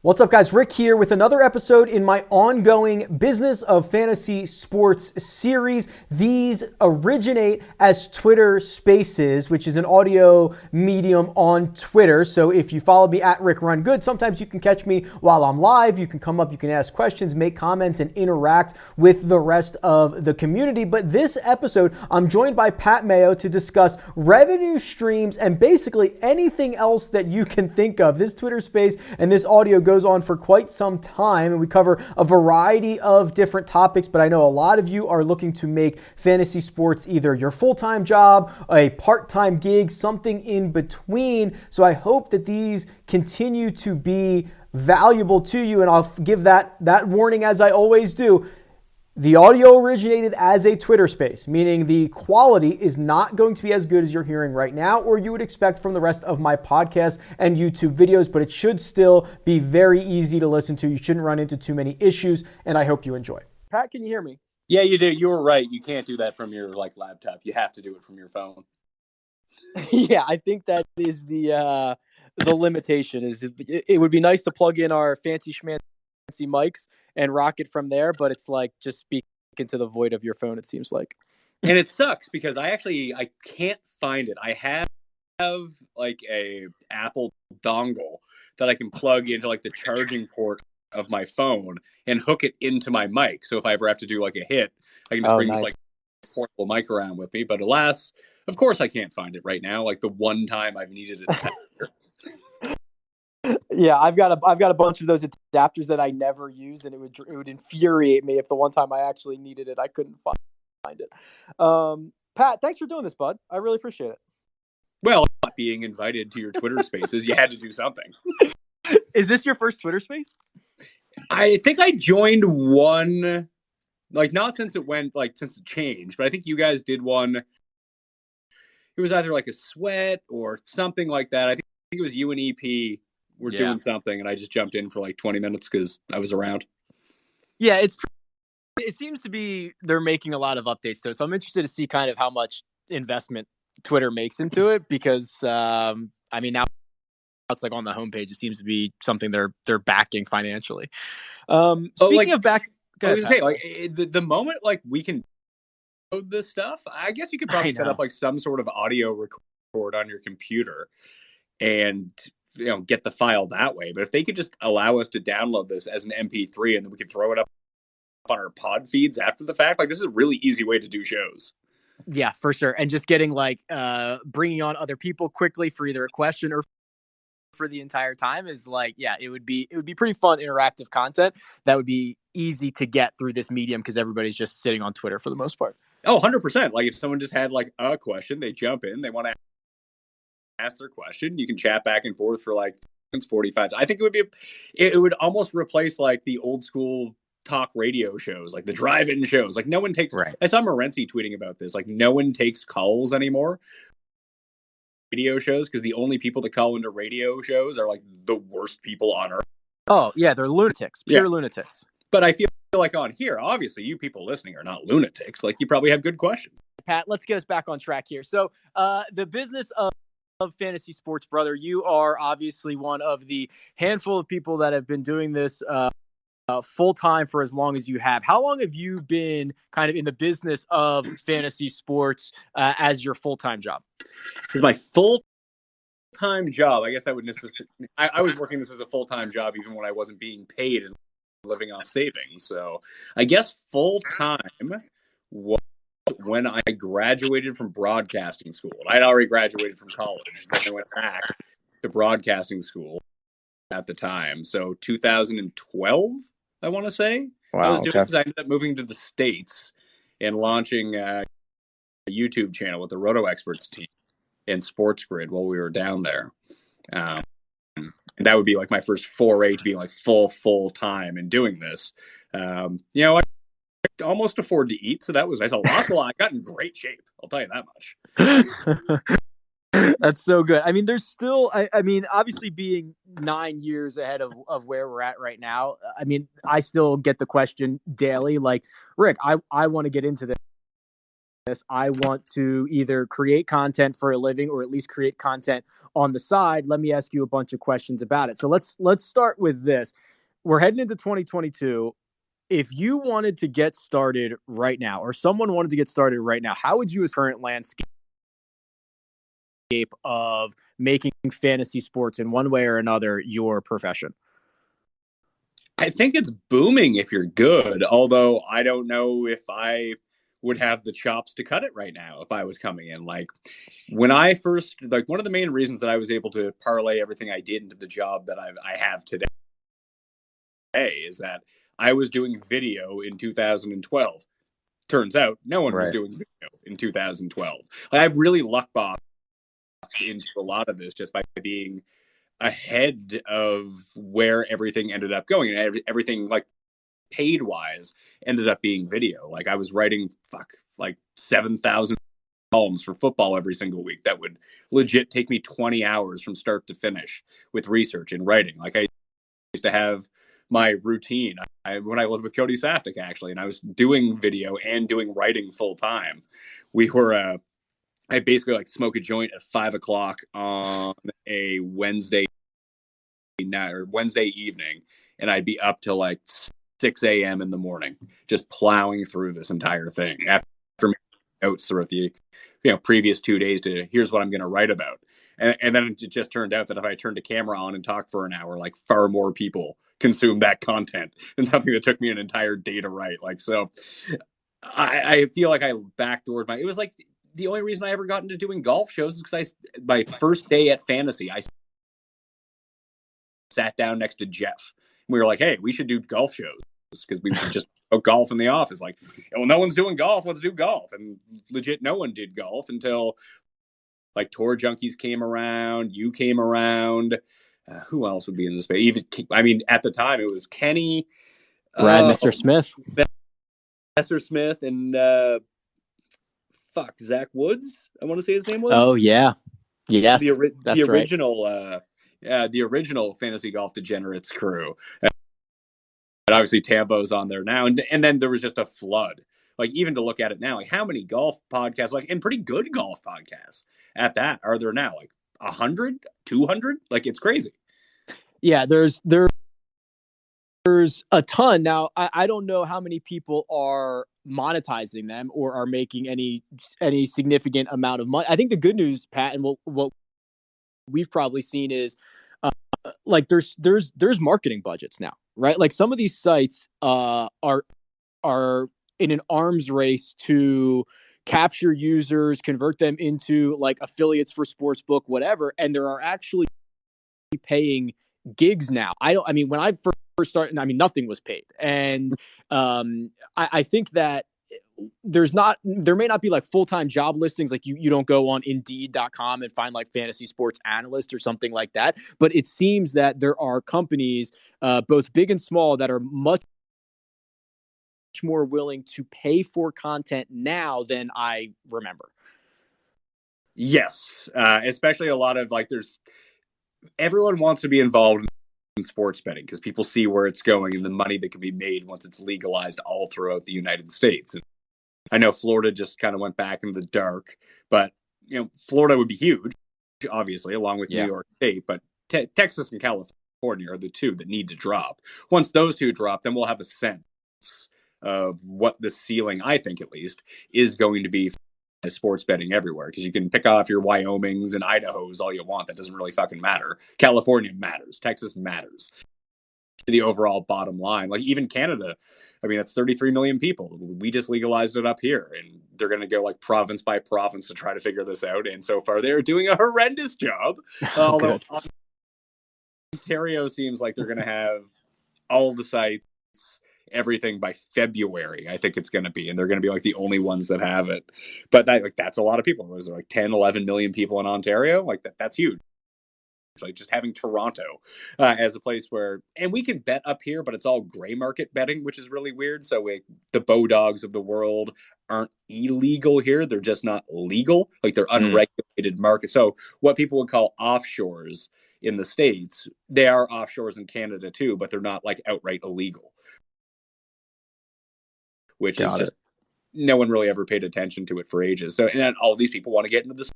What's up, guys? Rick here with another episode in my ongoing Business of Fantasy Sports series. These originate as Twitter Spaces, which is an audio medium on Twitter. So if you follow me at RickRunGood, sometimes you can catch me while I'm live. You can come up, you can ask questions, make comments, and interact with the rest of the community. But this episode, I'm joined by Pat Mayo to discuss revenue streams and basically anything else that you can think of. This Twitter Space and this audio goes on for quite some time, and we cover a variety of different topics, but I know a lot of you are looking to make fantasy sports either your full-time job, a part-time gig, something in between. So I hope that these continue to be valuable to you, and I'll give that warning as I always do. The audio originated as a Twitter space, meaning the quality is not going to be as good as you're hearing right now or you would expect from the rest of my podcast and YouTube videos, but it should still be very easy to listen to. You shouldn't run into too many issues, and I hope you enjoy. Pat, can you hear me? Yeah, you do. You were right. You can't do that from your laptop. You have to do it from your phone. Yeah, I think that is the limitation. Is it would be nice to plug in our fancy schmancy mics and rock it from there, but it's like just speak into the void of your phone, it seems like. And it sucks because I can't find it. I have like a Apple dongle that I can plug into like the charging port of my phone and hook it into my mic. So if I ever have to do like a hit, I can just bring this like portable mic around with me. But alas, of course I can't find it right now. Like the one time I've needed it. Yeah, I've got a bunch of those adapters that I never use, and it would infuriate me if the one time I actually needed it, I couldn't find it. Pat, thanks for doing this, bud. I really appreciate it. Well, not being invited to your Twitter Spaces, you had to do something. Is this your first Twitter Space? I think I joined one, like not since since it changed, but I think you guys did one. It was either like a sweat or something like that. I think it was you and EP. We're doing something, and I just jumped in for like 20 minutes because I was around. Yeah, it seems to be they're making a lot of updates to it. So I'm interested to see kind of how much investment Twitter makes into it because, now it's like on the homepage, it seems to be something they're backing financially. Speaking of back, I was going to say, like the moment like we can code this stuff, I guess you could probably set up like some sort of audio record on your computer and get the file that way. But if they could just allow us to download this as an MP3 and then we could throw it up on our pod feeds after the fact, like this is a really easy way to do shows. Yeah, for sure. And just getting like bringing on other people quickly for either a question or for the entire time is like, yeah, it would be pretty fun interactive content that would be easy to get through this medium because everybody's just sitting on Twitter for the most part. Oh, 100%. Like if someone just had like a question, they jump in, they want to ask their question, you can chat back and forth for like 45. I think it would almost replace like the old school talk radio shows, like the drive-in shows. Like no one takes, I saw Morency tweeting about this, like no one takes calls anymore. Radio shows, because the only people that call into radio shows are like the worst people on earth. Oh yeah, they're lunatics, pure lunatics. But I feel like on here, obviously you people listening are not lunatics. Like you probably have good questions. Pat, let's get us back on track here. So the business of fantasy sports, brother, you are obviously one of the handful of people that have been doing this full-time for as long as you have. How long have you been kind of in the business of fantasy sports as your full-time job? This is my full-time job. I guess that would necessarily... I was working this as a full-time job even when I wasn't being paid and living off savings. So I guess full-time was when I graduated from broadcasting school. I'd already graduated from college. Then I went back to broadcasting school at the time. So 2012, I want to say. Wow, I was doing because I ended up moving to the States and launching a YouTube channel with the Roto Experts team and Sports Grid while we were down there. And that would be like my first foray to being like full time and doing this. I almost afford to eat, so that was nice. I lost a lot. I got in great shape. I'll tell you that much. That's so good. I mean, there's still, obviously being 9 years ahead of where we're at right now. I mean, I still get the question daily, like, Rick, I want to get into this. I want to either create content for a living or at least create content on the side. Let me ask you a bunch of questions about it. So let's start with this. We're heading into 2022. If you wanted to get started right now, or someone wanted to get started right now, how would you assess current landscape of making fantasy sports in one way or another your profession? I think it's booming if you're good, although I don't know if I would have the chops to cut it right now if I was coming in. Like when I first, like one of the main reasons that I was able to parlay everything I did into the job that I have today is that I was doing video in 2012. Turns out no one was doing video in 2012. I've really luck boxed into a lot of this just by being ahead of where everything ended up going, and everything like paid wise ended up being video. Like I was writing like 7,000 columns for football every single week that would legit take me 20 hours from start to finish with research and writing. Like I used to have my routine when I lived with Cody Saftik, actually, and I was doing video and doing writing full time. We were I basically like smoke a joint at 5:00 on a Wednesday night or Wednesday evening, and I'd be up till like 6 a.m. in the morning, just plowing through this entire thing after making notes throughout the previous 2 days to here's what I'm going to write about. And then it just turned out that if I turned a camera on and talked for an hour, like far more people consume that content than something that took me an entire day to write. Like, so I feel like I backdoored it was like the only reason I ever got into doing golf shows is because my first day at Fantasy, I sat down next to Jeff. We were like, hey, we should do golf shows because we would just golf in the office. Like, well, no one's doing golf. Let's do golf. And legit, no one did golf until like Tour Junkies came around. You came around. Who else would be in the space? Even, I mean, at the time, it was Kenny. Mr. Smith. Mr. Smith and Zach Woods. I want to say his name was. Oh, yeah. Yes, the right. The original Fantasy Golf Degenerates crew. And obviously Tambo's on there now. And then there was just a flood. Like, even to look at it now, like how many golf podcasts, like, and pretty good golf podcasts at that, are there now? Like 100, 200? Like, it's crazy. Yeah, there's a ton. Now, I don't know how many people are monetizing them or are making any significant amount of money. I think the good news, Pat, and what we've probably seen is like there's marketing budgets now, right? Like some of these sites are in an arms race to capture users, convert them into like affiliates for sportsbook, whatever, and there are actually paying gigs now. I mean, when I first started, I mean, nothing was paid, and I think that there may not be like full-time job listings. Like you don't go on indeed.com and find like fantasy sports analyst or something like that. But it seems that there are companies, both big and small, that are much more willing to pay for content now than I remember. Yes. Especially a lot of like, everyone wants to be involved in sports betting because people see where it's going and the money that can be made once it's legalized all throughout the United States. And I know Florida just kind of went back in the dark, but Florida would be huge, obviously, along with New York State. But Texas and California are the two that need to drop. Once those two drop, then we'll have a sense of what the ceiling, I think at least, is going to be for sports betting everywhere. Because you can pick off your Wyomings and Idahos all you want. That doesn't really fucking matter. California matters. Texas matters. The overall bottom line, like even Canada, I mean, that's 33 million people. We just legalized it up here, and they're going to go like province by province to try to figure this out. And so far, they're doing a horrendous job. Although Ontario seems like they're going to have all the sites, everything by February. I think it's going to be, and they're going to be like the only ones that have it. But that's a lot of people. Was there like 10, 11 million people in Ontario? Like that's huge. Like just having Toronto as a place where, and we can bet up here, but it's all gray market betting, which is really weird. So the Bodogs of the world aren't illegal here. They're just not legal. Like they're unregulated markets. So what people would call offshores in the States, they are offshores in Canada too, but they're not like outright illegal. Which is just no one really ever paid attention to it for ages. So, and all these people want to get into this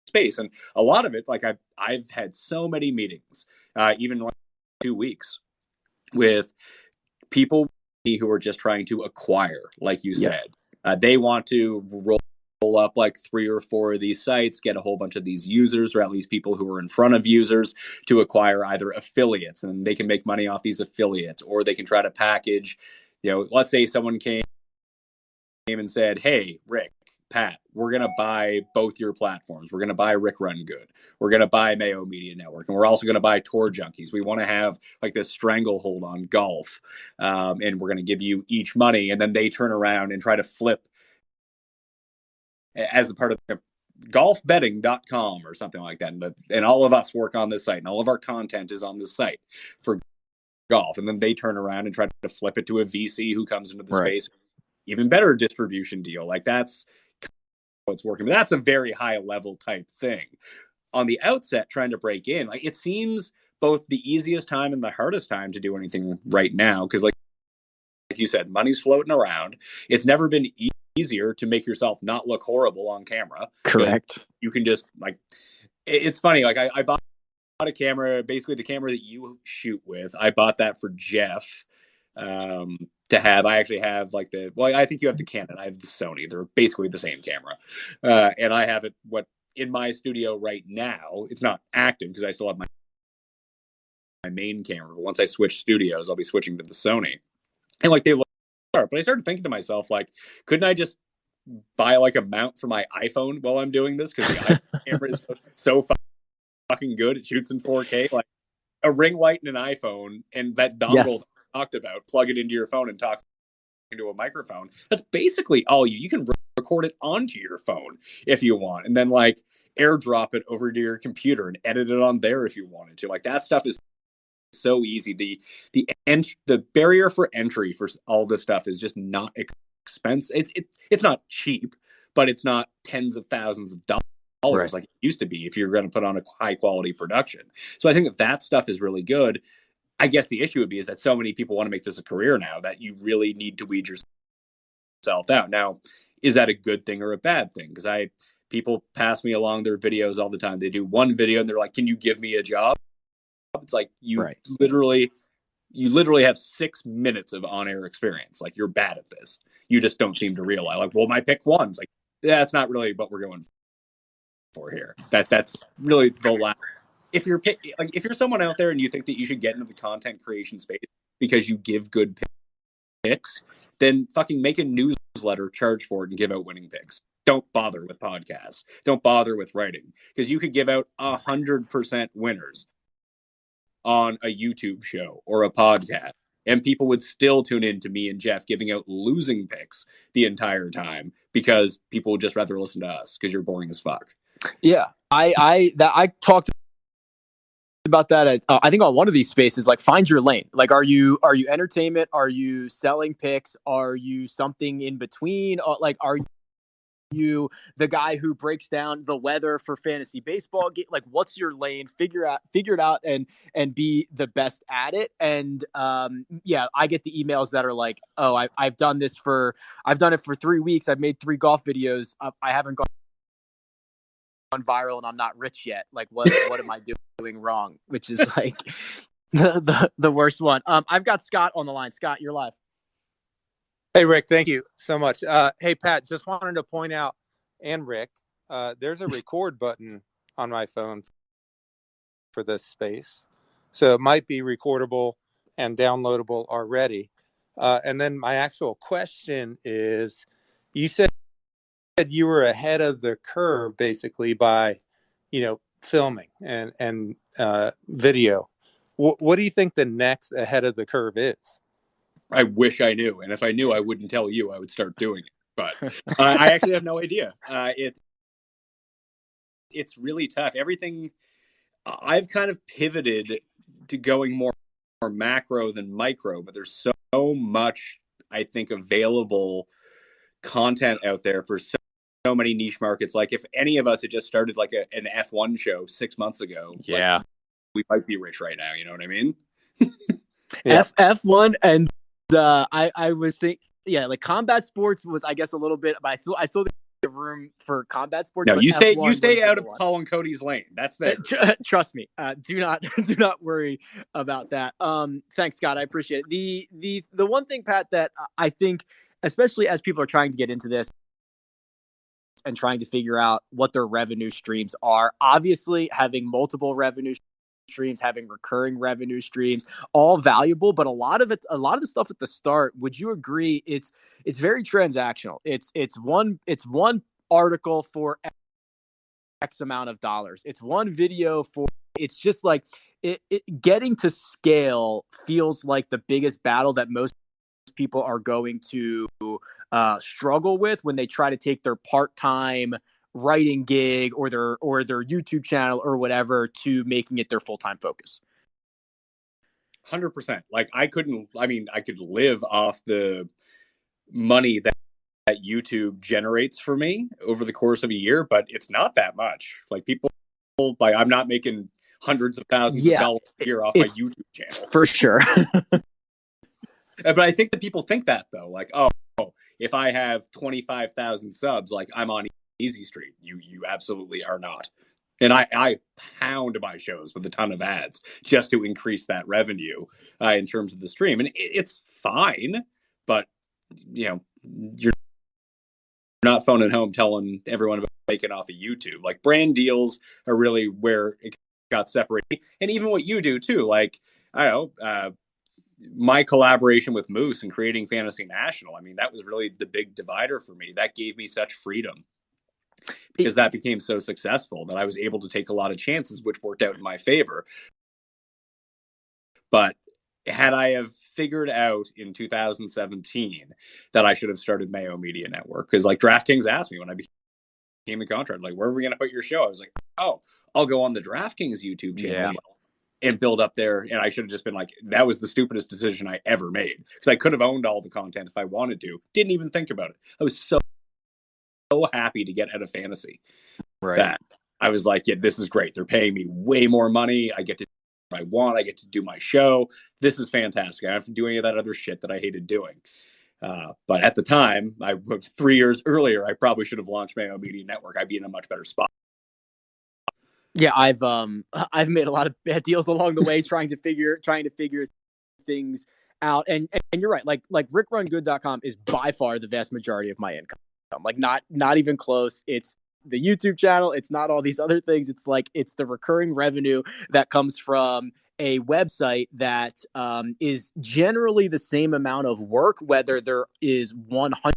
space. And a lot of it, like I've had so many meetings, even like 2 weeks, with people who are just trying to acquire, like you said. They want to roll up like 3 or 4 of these sites, get a whole bunch of these users, or at least people who are in front of users, to acquire either affiliates, and they can make money off these affiliates, or they can try to package, let's say someone came and said, hey, Rick, Pat, we're going to buy both your platforms. We're going to buy RickRunGood. We're going to buy Mayo Media Network. And we're also going to buy Tour Junkies. We want to have like this stranglehold on golf. And we're going to give you each money. And then they turn around and try to flip as a part of golfbetting.com or something like that. And all of us work on this site, and all of our content is on this site for golf. And then they turn around and try to flip it to a VC who comes into the space. Even better distribution deal. Like that's what's working. But that's a very high level type thing. On the outset, trying to break in, like it seems both the easiest time and the hardest time to do anything right now. Because like you said, money's floating around. It's never been easier to make yourself not look horrible on camera. Correct. You can just like, it's funny. Like I bought a camera, basically the camera that you shoot with. I bought that for Jeff. To have, I actually have like I think you have the Canon, I have the Sony. They're basically the same camera. And I have it in my studio right now. It's not active because I still have my main camera. But once I switch studios, I'll be switching to the Sony. And like they look sharp. But I started thinking to myself, like, couldn't I just buy like a mount for my iPhone while I'm doing this? Because the iPhone camera is so fucking good. It shoots in 4K. Like a ring light and an iPhone, and that dongle talked about, plug it into your phone and talk into a microphone. That's basically all you can record it onto your phone if you want, and then like airdrop it over to your computer and edit it on there if you wanted to. Like that stuff is so easy. The barrier for entry for all this stuff is just not expensive. It's not cheap, but it's not tens of thousands of dollars like it used to be if you're going to put on a high quality production. So I think that stuff is really good. I guess the issue would be is that so many people want to make this a career now that you really need to weed yourself out. Now, is that a good thing or a bad thing? Because people pass me along their videos all the time. They do one video and they're like, "Can you give me a job?" It's like you literally have 6 minutes of on-air experience. Like you're bad at this. You just don't seem to realize. Like, well, my pick one's like, that's not really what we're going for here. That's really the last. If you're someone out there and you think that you should get into the content creation space because you give good picks, then fucking make a newsletter, charge for it, and give out winning picks. Don't bother with podcasts. Don't bother with writing, because you could give out 100% winners on a YouTube show or a podcast, and people would still tune in to me and Jeff giving out losing picks the entire time because people would just rather listen to us because you're boring as fuck. Yeah, I talked about that I think on one of these spaces. Like, find your lane. Like, are you entertainment? Are you selling picks? Are you something in between? Like, are you the guy who breaks down the weather for fantasy baseball? Like, what's your lane? Figure it out and be the best at it. And I get the emails that are like, oh, I've done it for 3 weeks. I've made 3 golf videos. I haven't gone viral and I'm not rich yet. Like, what am I doing wrong? Which is like the worst one. I've got Scott on the line. Scott, you're live. Hey, Rick, thank you so much. Hey, Pat, just wanted to point out, and Rick, there's a record button on my phone for this space. So it might be recordable and downloadable already. And then my actual question is, you said you were ahead of the curve basically by, filming and video. What do you think the next ahead of the curve is? I wish I knew. And if I knew, I wouldn't tell you. I would start doing it. But I actually have no idea. It's really tough. Everything, I've kind of pivoted to going more macro than micro, but there's so much, I think, available content out there for so many niche markets. Like if any of us had just started like an F1 show 6 months ago, like, we might be rich right now. You know what I mean? Yeah. F1 and I was thinking, yeah, like combat sports was, I guess, a little bit, but I still have room for combat sports. No, But you F1 stay was out the of one. Colin Cody's lane. That's there. Trust me. Do not worry about that. Thanks, Scott. I appreciate it. The one thing, Pat, that I think, especially as people are trying to get into this and trying to figure out what their revenue streams are, obviously having multiple revenue streams, having recurring revenue streams, all valuable, but a lot of the stuff at the start, would you agree, it's very transactional. It's one article for X amount of dollars. It's one video for, it's just like it getting to scale feels like the biggest battle that most people are going to struggle with when they try to take their part-time writing gig or their YouTube channel or whatever to making it their full-time focus. 100%. Like I could live off the money that YouTube generates for me over the course of a year, but it's not that much. Like people, like I'm not making hundreds of thousands of dollars a year off my YouTube channel. For sure. But I think that people think that though, like, oh, if I have 25,000 subs, like I'm on easy street. You absolutely are not. And I pound my shows with a ton of ads just to increase that revenue in terms of the stream. And it's fine, but you're not phoning home telling everyone about making off of YouTube. Like brand deals are really where it got separated. And even what you do too, like, I don't know, my collaboration with Moose and creating Fantasy National, I mean, that was really the big divider for me. That gave me such freedom because that became so successful that I was able to take a lot of chances, which worked out in my favor. But had I have figured out in 2017 that I should have started Mayo Media Network, because like DraftKings asked me when I became a contract, like, where are we going to put your show? I was like, oh, I'll go on the DraftKings YouTube channel. Yeah. And build up there. And I should have just been like, that was the stupidest decision I ever made. Because I could have owned all the content if I wanted to. Didn't even think about it. I was so happy to get out of fantasy. Right. That I was like, yeah, this is great. They're paying me way more money. I get to do what I want. I get to do my show. This is fantastic. I don't have to do any of that other shit that I hated doing. But at the time, 3 years earlier, I probably should have launched Mayo Media Network. I'd be in a much better spot. Yeah, I've made a lot of bad deals along the way trying to figure things out. And you're right. Like RickRunGood.com is by far the vast majority of my income. Like not even close. It's the YouTube channel. It's not all these other things. It's like it's the recurring revenue that comes from a website that is generally the same amount of work, whether there is 100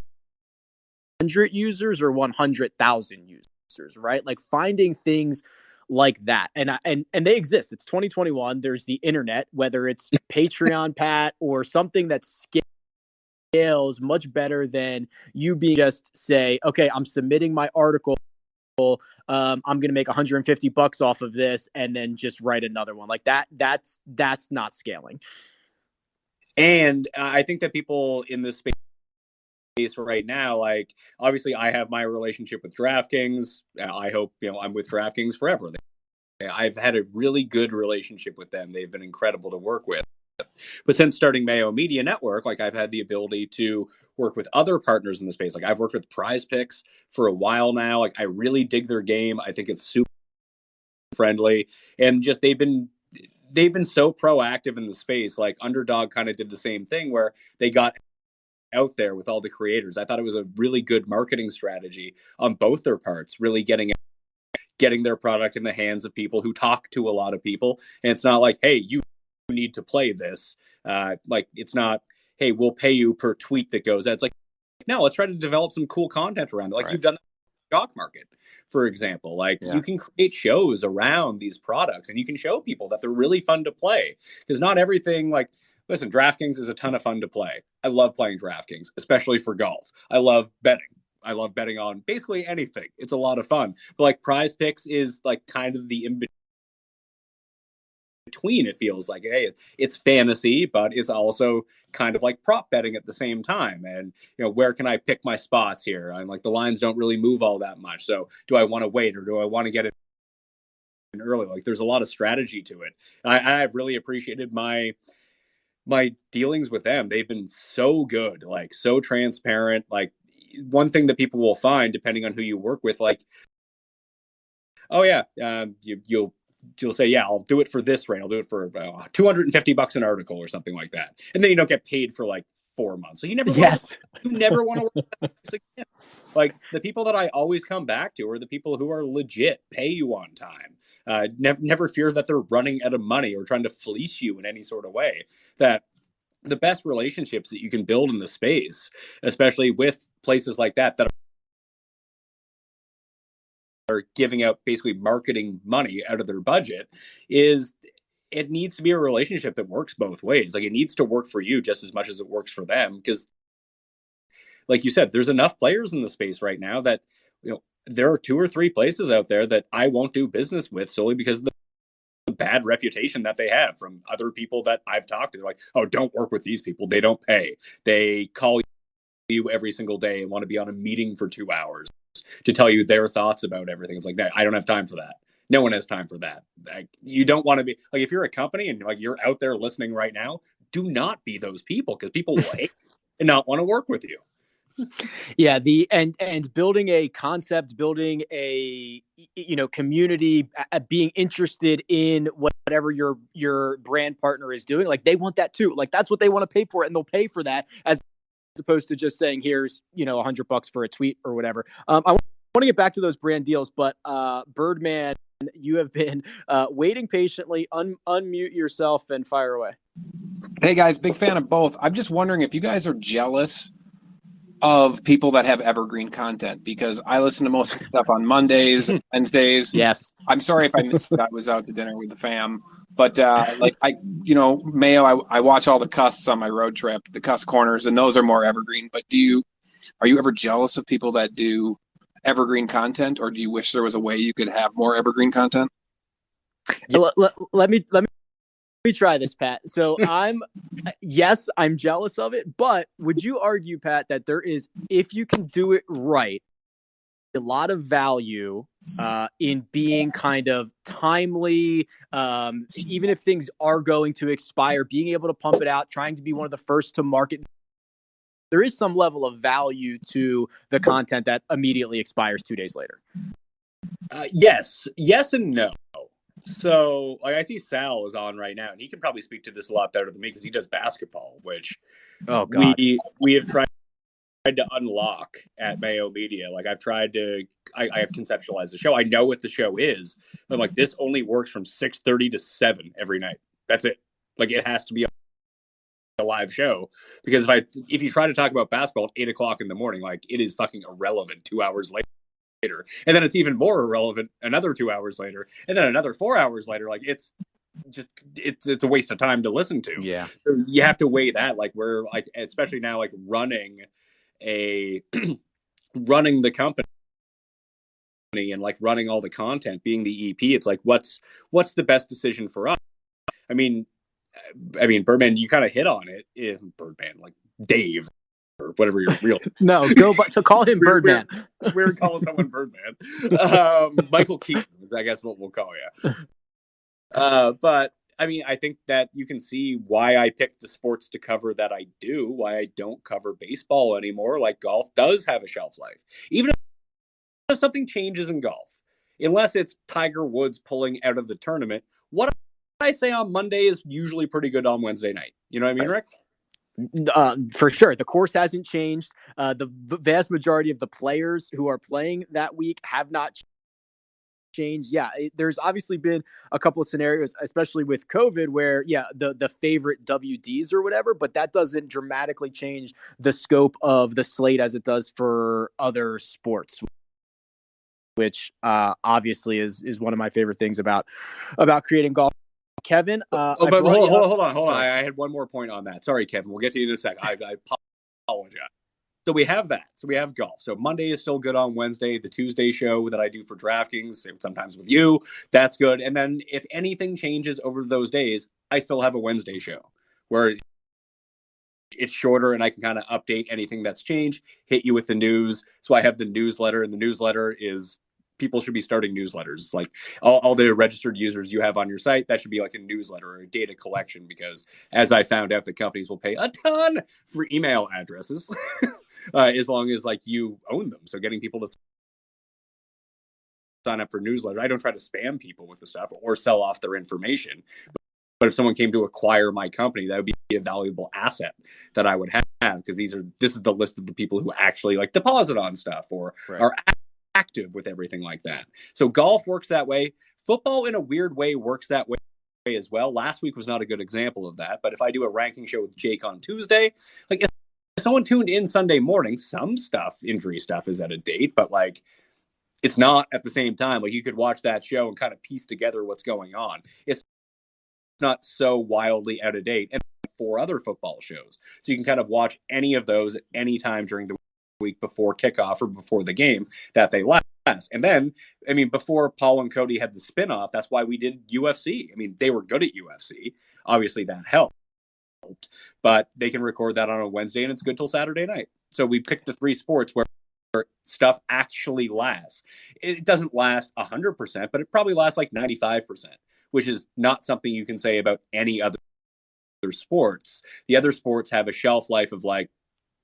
users or 100,000 users, right? Like finding things like that. And they exist. It's 2021. There's the internet, whether it's Patreon, Pat, or something that scales much better than you being just say, okay, I'm submitting my article. I'm going to make $150 off of this and then just write another one like that. That's not scaling. And I think that people in this space right now, like obviously I have my relationship with DraftKings. I hope I'm with DraftKings forever. I've had a really good relationship with them. They've been incredible to work with. But since starting Mayo Media Network, like I've had the ability to work with other partners in the space. Like I've worked with Prize Picks for a while now. Like I really dig their game. I think it's super friendly, and just they've been so proactive in the space. Like Underdog kind of did the same thing where they got out there with all the creators. I thought it was a really good marketing strategy on both their parts, really getting their product in the hands of people who talk to a lot of people. And it's not like, hey, you need to play this. Like it's not, hey, we'll pay you per tweet that goes out. It's like, no, let's try to develop some cool content around it. Like You've done the stock market, for example. Like you can create shows around these products and you can show people that they're really fun to play. Because not everything, like, listen, DraftKings is a ton of fun to play. I love playing DraftKings, especially for golf. I love betting. I love betting on basically anything. It's a lot of fun. But like Prize Picks is like kind of the in between. It feels like, hey, it's fantasy, but it's also kind of like prop betting at the same time. And where can I pick my spots here? I'm like, the lines don't really move all that much. So do I want to wait or do I want to get it in early? Like there's a lot of strategy to it. I've really appreciated my my dealings with them, they've been so good, like so transparent. Like one thing that people will find, depending on who you work with, like, oh yeah, you'll say, yeah, I'll do it for this rate. I'll do it for $250 an article or something like that, and then you don't get paid for like 4 months. So you never Yes. want to work with this again. Like the people that I always come back to are the people who are legit, pay you on time, never fear that they're running out of money or trying to fleece you in any sort of way. That the best relationships that you can build in the space, especially with places like that are giving out basically marketing money out of their budget, is it needs to be a relationship that works both ways. Like it needs to work for you just as much as it works for them. Because like you said, there's enough players in the space right now that, there are 2 or 3 places out there that I won't do business with solely because of the bad reputation that they have from other people that I've talked to. They're like, oh, don't work with these people. They don't pay. They call you every single day and want to be on a meeting for 2 hours to tell you their thoughts about everything. It's like, no, I don't have time for that. No one has time for that. Like, you don't want to be like, if you're a company and like you're out there listening right now, do not be those people, because people will hate and not want to work with you. Yeah, and building a concept, building a community, being interested in whatever your brand partner is doing, like they want that too. Like that's what they want to pay for, and they'll pay for that as opposed to just saying here's $100 for a tweet or whatever. I want to get back to those brand deals, but Birdman, you have been waiting patiently. Unmute yourself and fire away. Hey guys, big fan of both. I'm just wondering if you guys are jealous of people that have evergreen content, because I listen to most of the stuff on Mondays, Wednesdays. Yes. I'm sorry if I missed it. I was out to dinner with the fam, but Mayo, I watch all the cusps on my road trip, the cuss corners, and those are more evergreen. But are you ever jealous of people that do evergreen content, or do you wish there was a way you could have more evergreen content? Yeah. Let me try this, Pat. So I'm jealous of it, but would you argue, Pat, that there is, if you can do it right, a lot of value in being kind of timely, even if things are going to expire, being able to pump it out, trying to be one of the first to market. There is some level of value to the content that immediately expires 2 days later. Yes and no. So, like, I see Sal is on right now, and he can probably speak to this a lot better than me because he does basketball, which we have tried to unlock at Mayo Media. Like, I have conceptualized the show. I know what the show is. But I'm like, this only works from 6:30 to 7 every night. That's it. Like, it has to be a live show, because if you try to talk about basketball at 8:00 in the morning, like, it is fucking irrelevant 2 hours later. And then it's even more irrelevant another 2 hours later, and then another 4 hours later. Like it's a waste of time to listen to. Yeah. So you have to weigh that. Like we're like, especially now, like running the company and like running all the content, being the EP. It's like, what's the best decision for us? I mean, Birdman, you kind of hit on it. Is Birdman like Dave? Or whatever your real no, go but to call him Birdman. We're calling someone Birdman. Michael Keaton is, I guess, what we'll call you. But I mean, I think that you can see why I picked the sports to cover that I do, why I don't cover baseball anymore. Like golf does have a shelf life. Even if something changes in golf, unless it's Tiger Woods pulling out of the tournament, what I say on Monday is usually pretty good on Wednesday night. You know what I mean, Rick? For sure. The course hasn't changed. The vast majority of the players who are playing that week have not changed. Yeah, there's obviously been a couple of scenarios, especially with COVID, where, the favorite WDs or whatever, but that doesn't dramatically change the scope of the slate as it does for other sports, which obviously is one of my favorite things about creating golf. Kevin, but hold on. I had one more point on that. Sorry, Kevin. We'll get to you in a sec. I apologize. So we have that. So we have golf. So Monday is still good on Wednesday. The Tuesday show that I do for DraftKings, sometimes with you, that's good. And then if anything changes over those days, I still have a Wednesday show where it's shorter and I can kind of update anything that's changed, hit you with the news. So I have the newsletter, and the newsletter is people should be starting newsletters. Like all the registered users you have on your site, that should be like a newsletter or a data collection, because as I found out, the companies will pay a ton for email addresses as long as like you own them. So getting people to sign up for newsletter. I don't try to spam people with the stuff or sell off their information. But if someone came to acquire my company, that would be a valuable asset that I would have, because this is the list of the people who actually like deposit on stuff or are active with everything like that. So golf works that way. Football in a weird way works that way as well. Last week was not a good example of that, but if I do a ranking show with Jake on Tuesday, like if someone tuned in Sunday morning, some stuff, injury stuff is at a date, but like it's not at the same time. Like you could watch that show and kind of piece together what's going on. It's not so wildly out of date. And 4 other football shows. So you can kind of watch any of those at any time during the week before kickoff or before the game that they last. And then, I mean, before Paul and Cody had the spinoff, that's why we did UFC. I mean, they were good at UFC. Obviously that helped, but they can record that on a Wednesday and it's good till Saturday night. So we picked the 3 sports where stuff actually lasts. It doesn't last 100%, but it probably lasts like 95%, which is not something you can say about any other sports. The other sports have a shelf life of like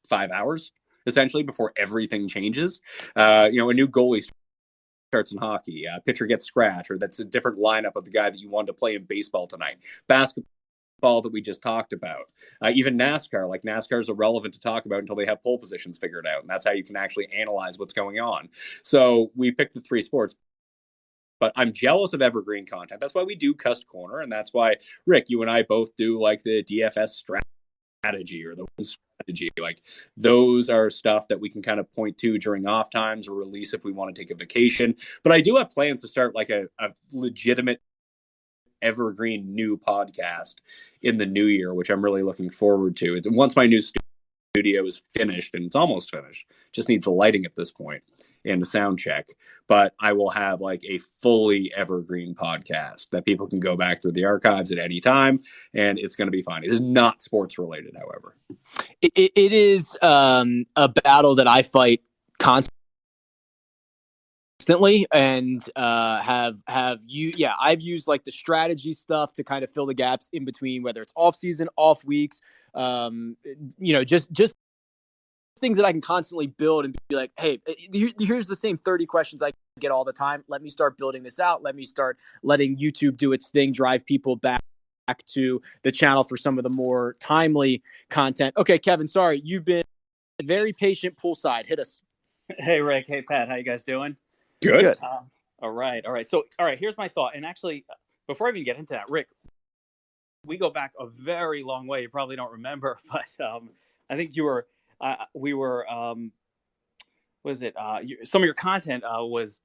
5 hours, essentially, before everything changes. A new goalie starts in hockey, pitcher gets scratched, or that's a different lineup of the guy that you wanted to play in baseball tonight. Basketball that we just talked about. Even NASCAR, like NASCAR is irrelevant to talk about until they have pole positions figured out. And that's how you can actually analyze what's going on. So we picked the 3 sports. But I'm jealous of evergreen content. That's why we do Cust Corner. And that's why, Rick, you and I both do like the DFS strategy or the strategy. Like those are stuff that we can kind of point to during off times or release if we want to take a vacation. But I do have plans to start like a legitimate evergreen new podcast in the new year, which I'm really looking forward to. Once my new studio is finished, and it's almost finished, just needs the lighting at this point and a sound check, but I will have like a fully evergreen podcast that people can go back through the archives at any time, and it's going to be fine. It is not sports related, however. It is a battle that I fight constantly, and I've used like the strategy stuff to kind of fill the gaps in between, whether it's off season, off weeks, just things that I can constantly build and be like, hey, here's the same 30 questions I get all the time. Let me start building this out. Let me start letting YouTube do its thing, drive people back to the channel for some of the more timely content. Okay, Kevin, sorry, you've been very patient poolside. Hit us. Hey, Rick. Hey, Pat. How you guys doing? Good. All right. So, here's my thought. And actually, before I even get into that, Rick, we go back a very long way. You probably don't remember, but I think some of your content was,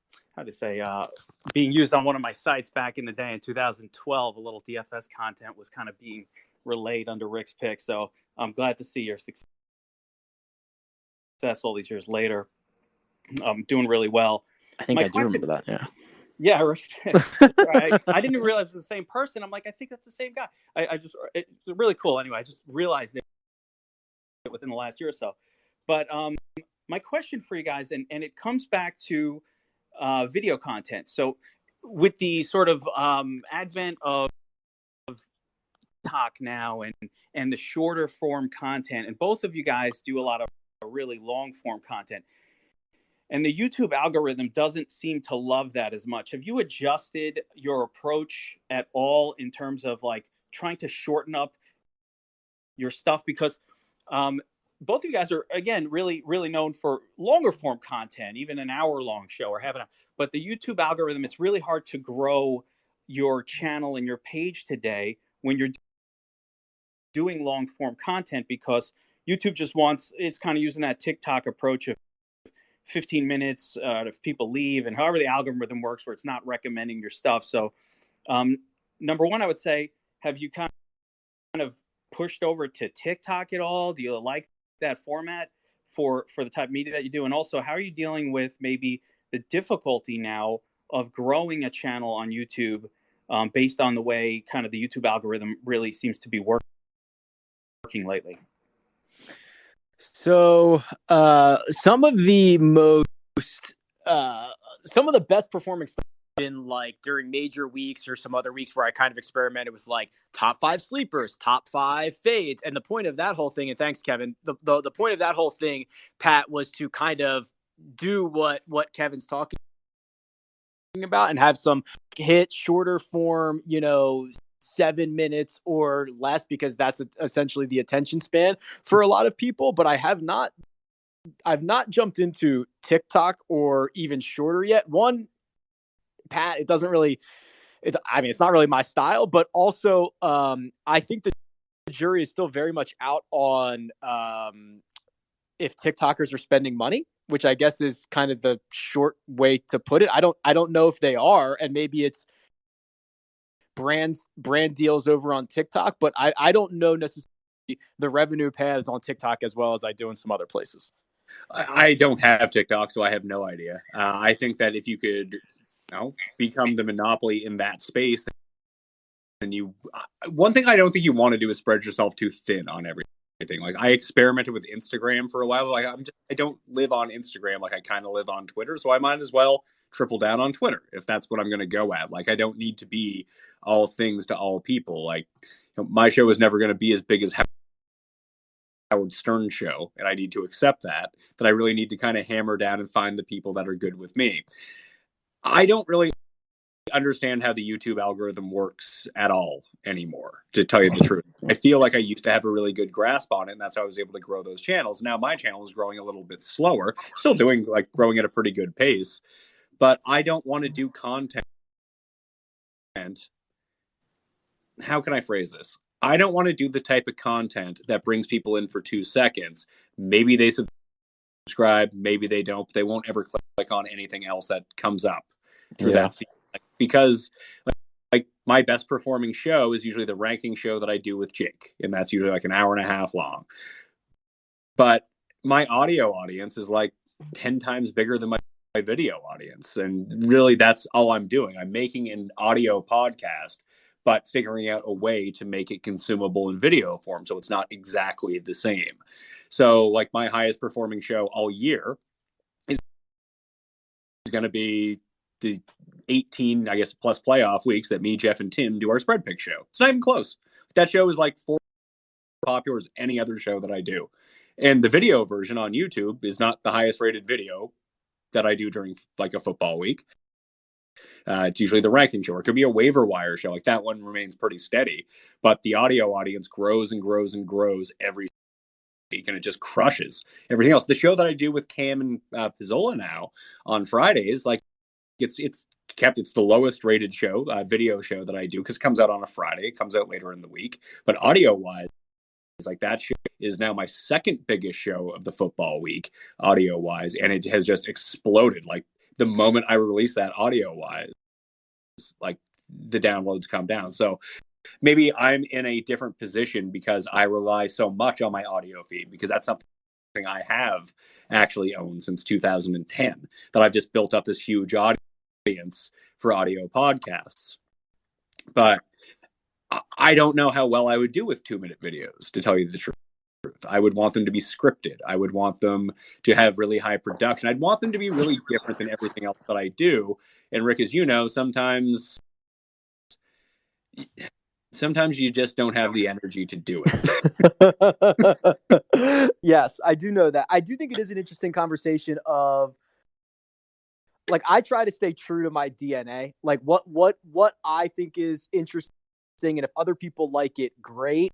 being used on one of my sites back in the day in 2012. A little DFS content was kind of being relayed under Rick's pick. So I'm glad to see your success all these years later. Doing really well. I think I do remember that. Yeah. Yeah, Rick's pick. I didn't realize it was the same person. I'm like, I think that's the same guy. It's really cool. Anyway, I just realized it within the last year or so. But my question for you guys, and it comes back to video content. So with the sort of advent of TikTok now and the shorter form content, and both of you guys do a lot of really long form content, and the YouTube algorithm doesn't seem to love that as much. Have you adjusted your approach at all in terms of like trying to shorten up your stuff? Because both of you guys are, again, really, really known for longer form content, even an hour-long show or half an hour. But the YouTube algorithm, it's really hard to grow your channel and your page today when you're doing long-form content, because YouTube just it's kind of using that TikTok approach of 15 minutes if people leave, and however the algorithm works where it's not recommending your stuff. So number one, I would say, have you kind of pushed over to TikTok at all? Do you like that format for the type of media that you do? And also, how are you dealing with maybe the difficulty now of growing a channel on YouTube based on the way kind of the YouTube algorithm really seems to be working lately? So some of the most some of the best performing stuff been like during major weeks or some other weeks where I kind of experimented with like top 5 sleepers, top 5 fades. And the point of that whole thing, and thanks, Kevin, the point of that whole thing, Pat, was to kind of do what Kevin's talking about and have some hit shorter form, 7 minutes or less, because that's essentially the attention span for a lot of people. But I've not jumped into TikTok or even shorter yet. One, Pat, it's not really my style, but also I think the jury is still very much out on if TikTokers are spending money, which I guess is kind of the short way to put it. I don't know if they are, and maybe it's brand deals over on TikTok, but I don't know necessarily the revenue paths on TikTok as well as I do in some other places. I don't have TikTok, so I have no idea. I think that if you could become the monopoly in that space, and one thing I don't think you want to do is spread yourself too thin on everything. Like, I experimented with Instagram for a while. Like, I don't live on Instagram like I kind of live on Twitter, so I might as well triple down on Twitter if that's what I'm going to go at. Like, I don't need to be all things to all people. Like, my show is never going to be as big as Howard Stern show, and I need to accept that I really need to kind of hammer down and find the people that are good with me. I don't really understand how the YouTube algorithm works at all anymore, to tell you the truth. I feel like I used to have a really good grasp on it, and that's how I was able to grow those channels. Now my channel is growing a little bit slower, still growing at a pretty good pace, but I don't want to do content. How can I phrase this? I don't want to do the type of content that brings people in for 2 seconds. Maybe they subscribe, maybe they don't, but they won't ever click on anything else that comes up through that feed. Because like my best performing show is usually the ranking show that I do with Jake, and that's usually like an hour and a half long. But my audio audience is like 10 times bigger than my video audience, and really that's all I'm doing. I'm making an audio podcast, but figuring out a way to make it consumable in video form so it's not exactly the same. So like my highest performing show all year is going to be the 18, I guess, plus playoff weeks that me, Jeff, and Tim do our spread pick show. It's not even close. That show is like 4 popular as any other show that I do. And the video version on YouTube is not the highest rated video that I do during like a football week. It's usually the ranking show. Or it could be a waiver wire show. Like that one remains pretty steady. But the audio audience grows and grows and grows every week, and it just crushes everything else. The show that I do with Cam and Pizzola now on Fridays, like it's the lowest rated show, video show that I do, because it comes out on a Friday. It comes out later in the week. But audio wise, like that show is now my second biggest show of the football week, audio wise, and it has just exploded. Like the moment I release that audio wise, like the downloads come down. So maybe I'm in a different position because I rely so much on my audio feed, because that's something I have actually owned since 2010, that I've just built up this huge audience for audio podcasts. But I don't know how well I would do with 2-minute videos, to tell you the truth. I would want them to be scripted. I would want them to have really high production. I'd want them to be really different than everything else that I do. And Rick, as you know, sometimes you just don't have the energy to do it. Yes, I do know that. I do think it is an interesting conversation of, like, I try to stay true to my DNA. Like what I think is interesting, and if other people like it, great.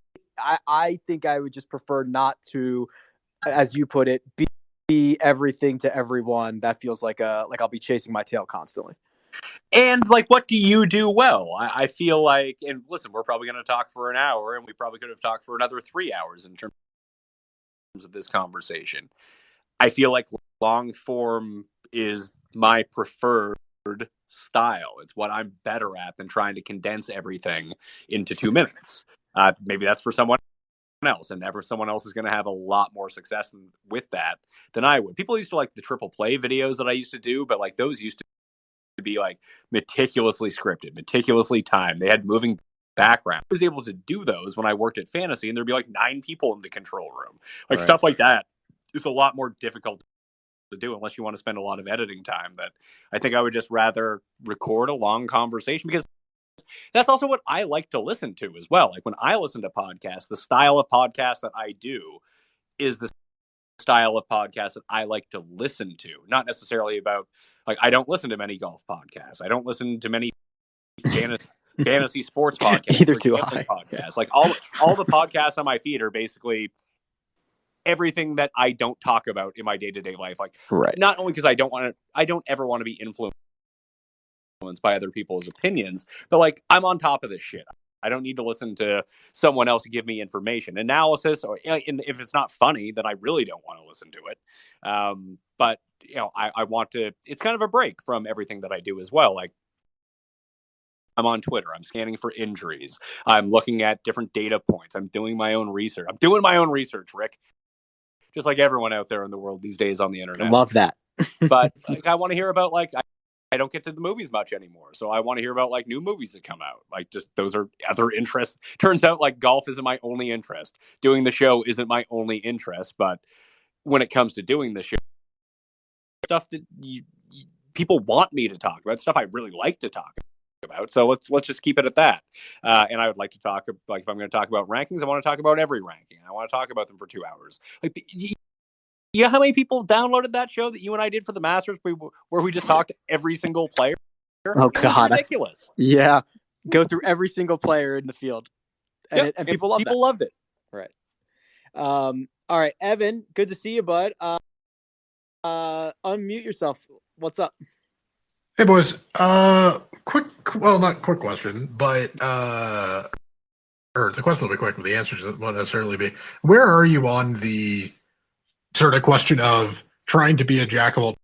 I think I would just prefer not to, as you put it, be everything to everyone. That feels like I'll be chasing my tail constantly. And like, what do you do well? I feel like, and listen, we're probably going to talk for an hour, and we probably could have talked for another 3 hours in terms of this conversation. I feel like long form is my preferred style. It's what I'm better at than trying to condense everything into 2 minutes. Maybe that's for someone else, and someone else is going to have a lot more success with that than I would. People used to like the triple play videos that I used to do, but like those used to be like meticulously scripted, meticulously timed. They had moving background. I was able to do those when I worked at Fantasy, and there'd be like 9 people in the control room. Like stuff like that is a lot more difficult to do unless you want to spend a lot of editing time. That I think I would just rather record a long conversation, because that's also what I like to listen to as well. Like when I listen to podcasts, the style of podcast that I do is the style of podcast that I like to listen to. Not necessarily about, like, I don't listen to many golf podcasts. I don't listen to many fantasy sports podcasts. Either do I. Podcasts. Like all the podcasts on my feed are basically everything that I don't talk about in my day-to-day life. Like, Right. Not only because I don't ever want to be influenced by other people's opinions, but like I'm on top of this shit. I don't need to listen to someone else give me information, analysis, or if it's not funny, then I really don't want to listen to it. But I want to. It's kind of a break from everything that I do as well. Like I'm on Twitter. I'm scanning for injuries. I'm looking at different data points. I'm doing my own research. Rick. Just like everyone out there in the world these days on the internet. I love that. But like, I want to hear about I don't get to the movies much anymore. So I want to hear about like new movies that come out. Like just those are other interests. Turns out like golf isn't my only interest. Doing the show isn't my only interest. But when it comes to doing the show, stuff that people want me to talk about, stuff I really like to talk about. So let's just keep it at that. And I would like to talk, like if I'm going to talk about rankings, I want to talk about every ranking. I want to talk about them for 2 hours. Like you know how many people downloaded that show that you and I did for the Masters, where we just talked to every single player? Oh God, ridiculous! Yeah, go through every single player in the field, and people loved it. Right. All right, Evan, good to see you, bud. Unmute yourself. What's up? Hey boys. Not quick question, but or the question will be quick, but the answer won't necessarily be. Where are you on the sort of question of trying to be a jack of all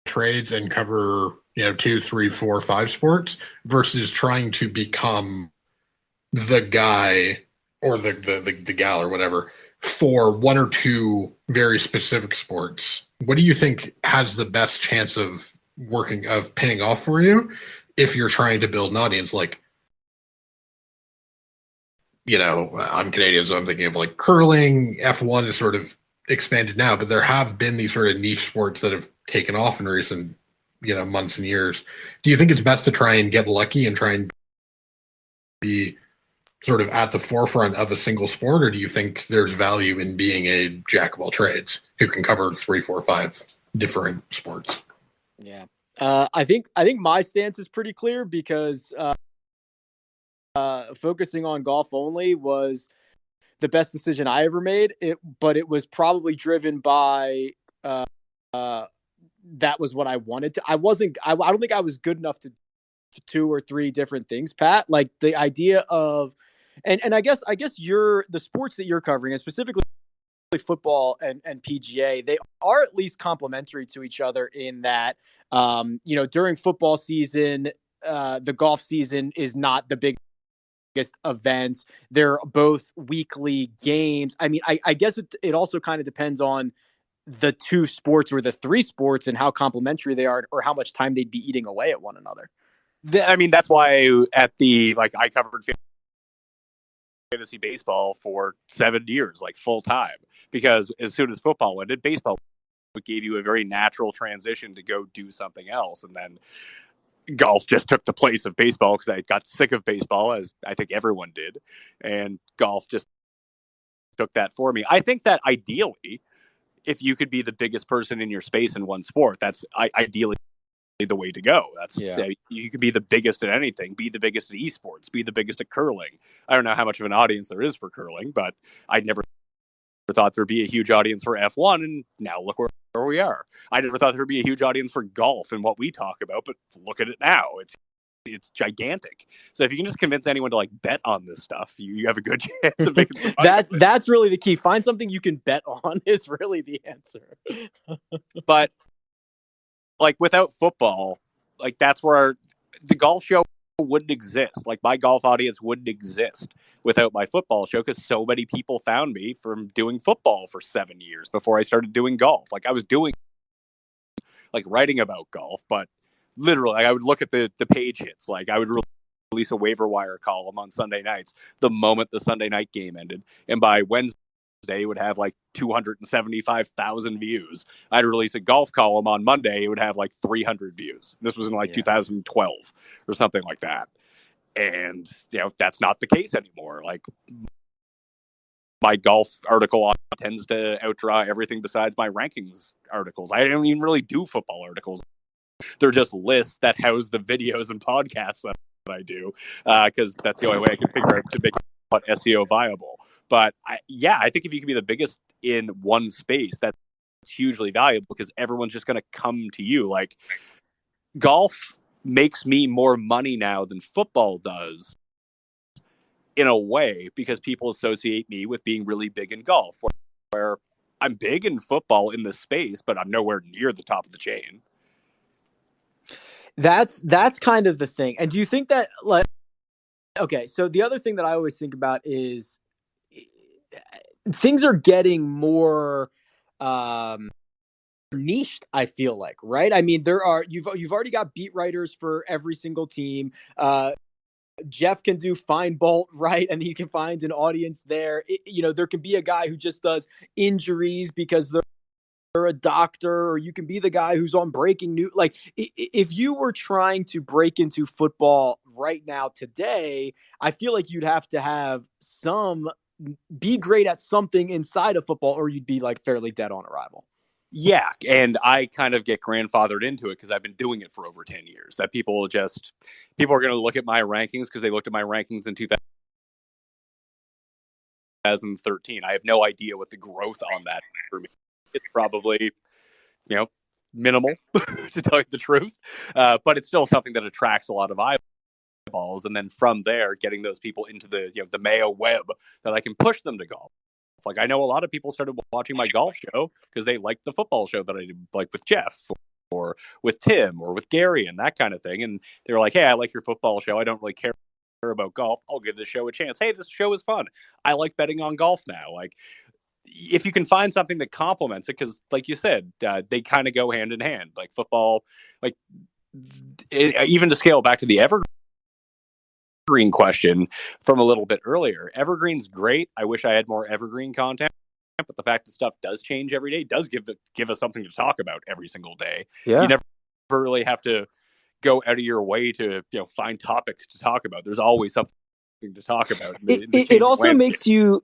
trades and cover 2, 3, 4, 5 sports versus trying to become the guy or the gal or whatever for 1 or 2 very specific sports? What do you think has the best chance of pinning off for you if you're trying to build an audience? Like, I'm Canadian, so I'm thinking of like curling. F1 is sort of expanded now, but there have been these sort of niche sports that have taken off in recent months and years. Do you think it's best to try and get lucky and try and be sort of at the forefront of a single sport, or do you think there's value in being a jack of all trades who can cover 3, 4, 5 different sports? Yeah. I think my stance is pretty clear because focusing on golf only was the best decision I ever made. But it was probably driven by that was what I wanted to. I don't think I was good enough to 2 or 3 different things, Pat. Like the idea of, and I guess the sports that you're covering, and specifically football and PGA, they are at least complementary to each other in that, during football season, the golf season is not the biggest events. They're both weekly games. I mean, I guess it also kind of depends on the 2 sports or the 3 sports and how complementary they are, or how much time they'd be eating away at one another. I mean, that's why I covered fantasy baseball for 7 years, like full time, because as soon as football ended, baseball gave you a very natural transition to go do something else. And then golf just took the place of baseball because I got sick of baseball, as I think everyone did. And golf just took that for me. I think that ideally, if you could be the biggest person in your space in one sport, that's ideally the way to go. That's you could be the biggest at anything, be the biggest at esports, be the biggest at curling. I don't know how much of an audience there is for curling, but I never thought there'd be a huge audience for F1, and now look where we are. I never thought there'd be a huge audience for golf and what we talk about, but look at it now. It's gigantic. So if you can just convince anyone to like bet on this stuff, you have a good chance of making some money. That's really the key. Find something you can bet on is really the answer. But like without football, like that's where the golf show wouldn't exist. Like my golf audience wouldn't exist without my football show, because so many people found me from doing football for 7 years before I started doing golf. Like I was doing like writing about golf, but literally I would look at the page hits. Like I would release a waiver wire column on Sunday nights the moment the Sunday night game ended. And by Wednesday Thursday, it would have like 275,000 views. I'd release a golf column on Monday, it would have like 300 views. This was in like 2012 or something like that. And, that's not the case anymore. Like, my golf article tends to outdraw everything besides my rankings articles. I don't even really do football articles. They're just lists that house the videos and podcasts that I do, because that's the only way I can figure out to make SEO viable. But I think if you can be the biggest in one space, that's hugely valuable because everyone's just going to come to you. Like, golf makes me more money now than football does in a way because people associate me with being really big in golf, where I'm big in football in this space, but I'm nowhere near the top of the chain. That's kind of the thing. And do you think that, like, okay, so the other thing that I always think about is things are getting more niched, I feel like, right? I mean, you've already got beat writers for every single team. Jeff can do fine bolt, right? And he can find an audience there. There can be a guy who just does injuries because they're a doctor, or you can be the guy who's on breaking news. Like, if you were trying to break into football right now today, I feel like you'd have to have be great at something inside of football, or you'd be like fairly dead on arrival. Yeah, and I kind of get grandfathered into it because I've been doing it for over 10 years. That people are going to look at my rankings because they looked at my rankings in 2013. I have no idea what the growth on that is for me. It's probably, minimal, to tell you the truth. But it's still something that attracts a lot of eyeballs. And then from there, getting those people into the Mayo web that I can push them to golf. Like, I know a lot of people started watching my golf show because they liked the football show that I did, like with Jeff or with Tim or with Gary and that kind of thing. And they were like, hey, I like your football show. I don't really care about golf. I'll give this show a chance. Hey, this show is fun. I like betting on golf now. Like, if you can find something that complements it, because like you said, they kind of go hand in hand. Like football, like even to scale back to the Evergreen question from a little bit earlier. Evergreen's great. I wish I had more Evergreen content, but the fact that stuff does change every day does give us something to talk about every single day. Yeah. You never really have to go out of your way to find topics to talk about. There's always something to talk about. It also makes you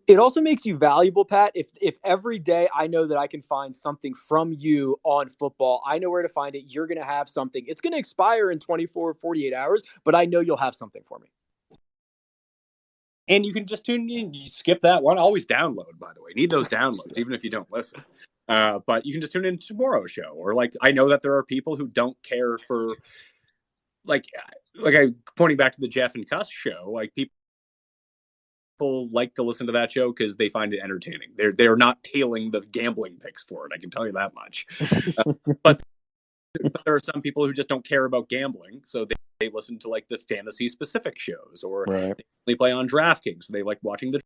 valuable, Pat. If every day I know that I can find something from you on football, I know where to find it. You're going to have something. It's going to expire in 24, 48 hours, but I know you'll have something for me. And you can just tune in. You skip that one. Always download, by the way. Need those downloads, even if you don't listen. But you can just tune in to tomorrow's show. Or like, I know that there are people who don't care for, like I pointing back to the Jeff and Cuss show. Like, people like to listen to that show because they find it entertaining. They're not tailing the gambling picks for it. I can tell you that much. But there are some people who just don't care about gambling, so they listen to like the fantasy specific shows, or they play on DraftKings, so they like watching the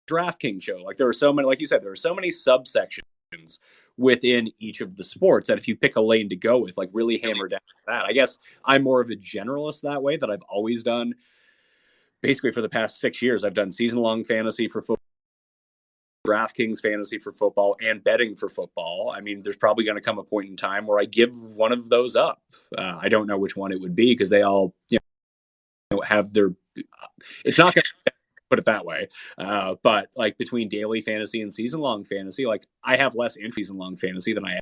DraftKings show. Like, there are so many, like you said, there are so many subsections within each of the sports that if you pick a lane to go with, like really hammer down that. I guess I'm more of a generalist that way, that I've always done. Basically, for the past 6 years, I've done season-long fantasy for football, DraftKings fantasy for football, and betting for football. I mean, there's probably going to come a point in time where I give one of those up. I don't know which one it would be because they all, have their. It's not going to put it that way, but like between daily fantasy and season-long fantasy, like I have less interest in season-long fantasy than I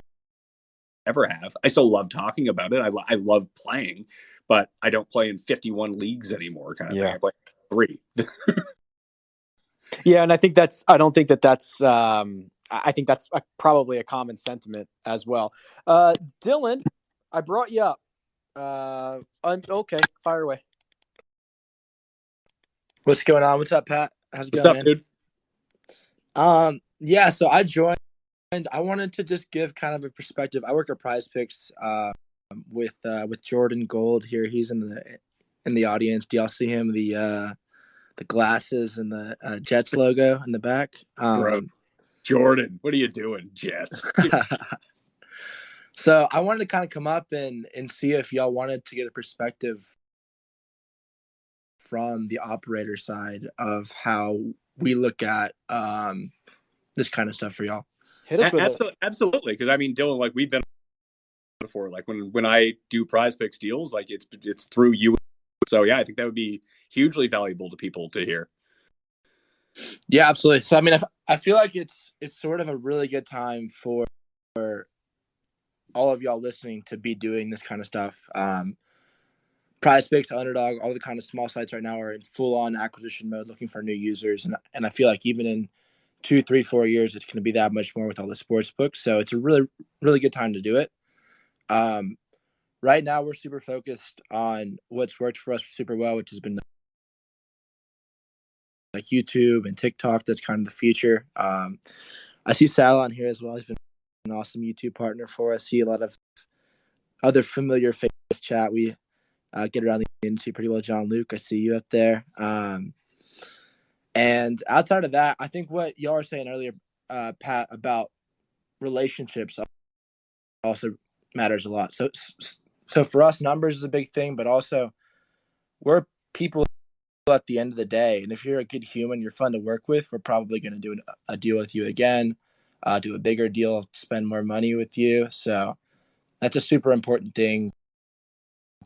ever have. I still love talking about it. I love playing, but I don't play in 51 leagues anymore, kind of thing. I play 3. Yeah, and I think that's probably a common sentiment as well. Dylan, I brought you up. Okay, fire away. What's going on? What's up, Pat? How's it What's going, up, man? dude? Yeah, so I joined. I wanted to just give kind of a perspective. I work at Prize Picks with Jordan Gold here. He's in the audience. Do y'all see him? The glasses and the Jets logo in the back. Bro, Jordan, what are you doing, Jets? So I wanted to kind of come up and see if y'all wanted to get a perspective from the operator side of how we look at this kind of stuff for y'all. Hit us with it. Absolutely. Because I mean, Dylan, like we've been before, like when I do Prize Picks deals, like it's through you. So yeah, I think that would be hugely valuable to people to hear. Yeah, absolutely. So I mean, I feel like it's sort of a really good time for all of y'all listening to be doing this kind of stuff. Prize Picks, Underdog, all the kind of small sites right now are in full-on acquisition mode, looking for new users, and I feel like even in 2, 3, 4 years, it's going to be that much more with all the sports books. So it's a really, really good time to do it. Right now, we're super focused on what's worked for us super well, which has been like YouTube and TikTok. That's kind of the future. I see Sal on here as well. He's been an awesome YouTube partner for us. See a lot of other familiar face chat. We get around the industry pretty well. John Luke, I see you up there. And outside of that, I think what y'all were saying earlier, Pat, about relationships also matters a lot. So for us, numbers is a big thing, but also we're people at the end of the day. And if you're a good human, you're fun to work with, we're probably going to do a deal with you again, do a bigger deal, spend more money with you. So that's a super important thing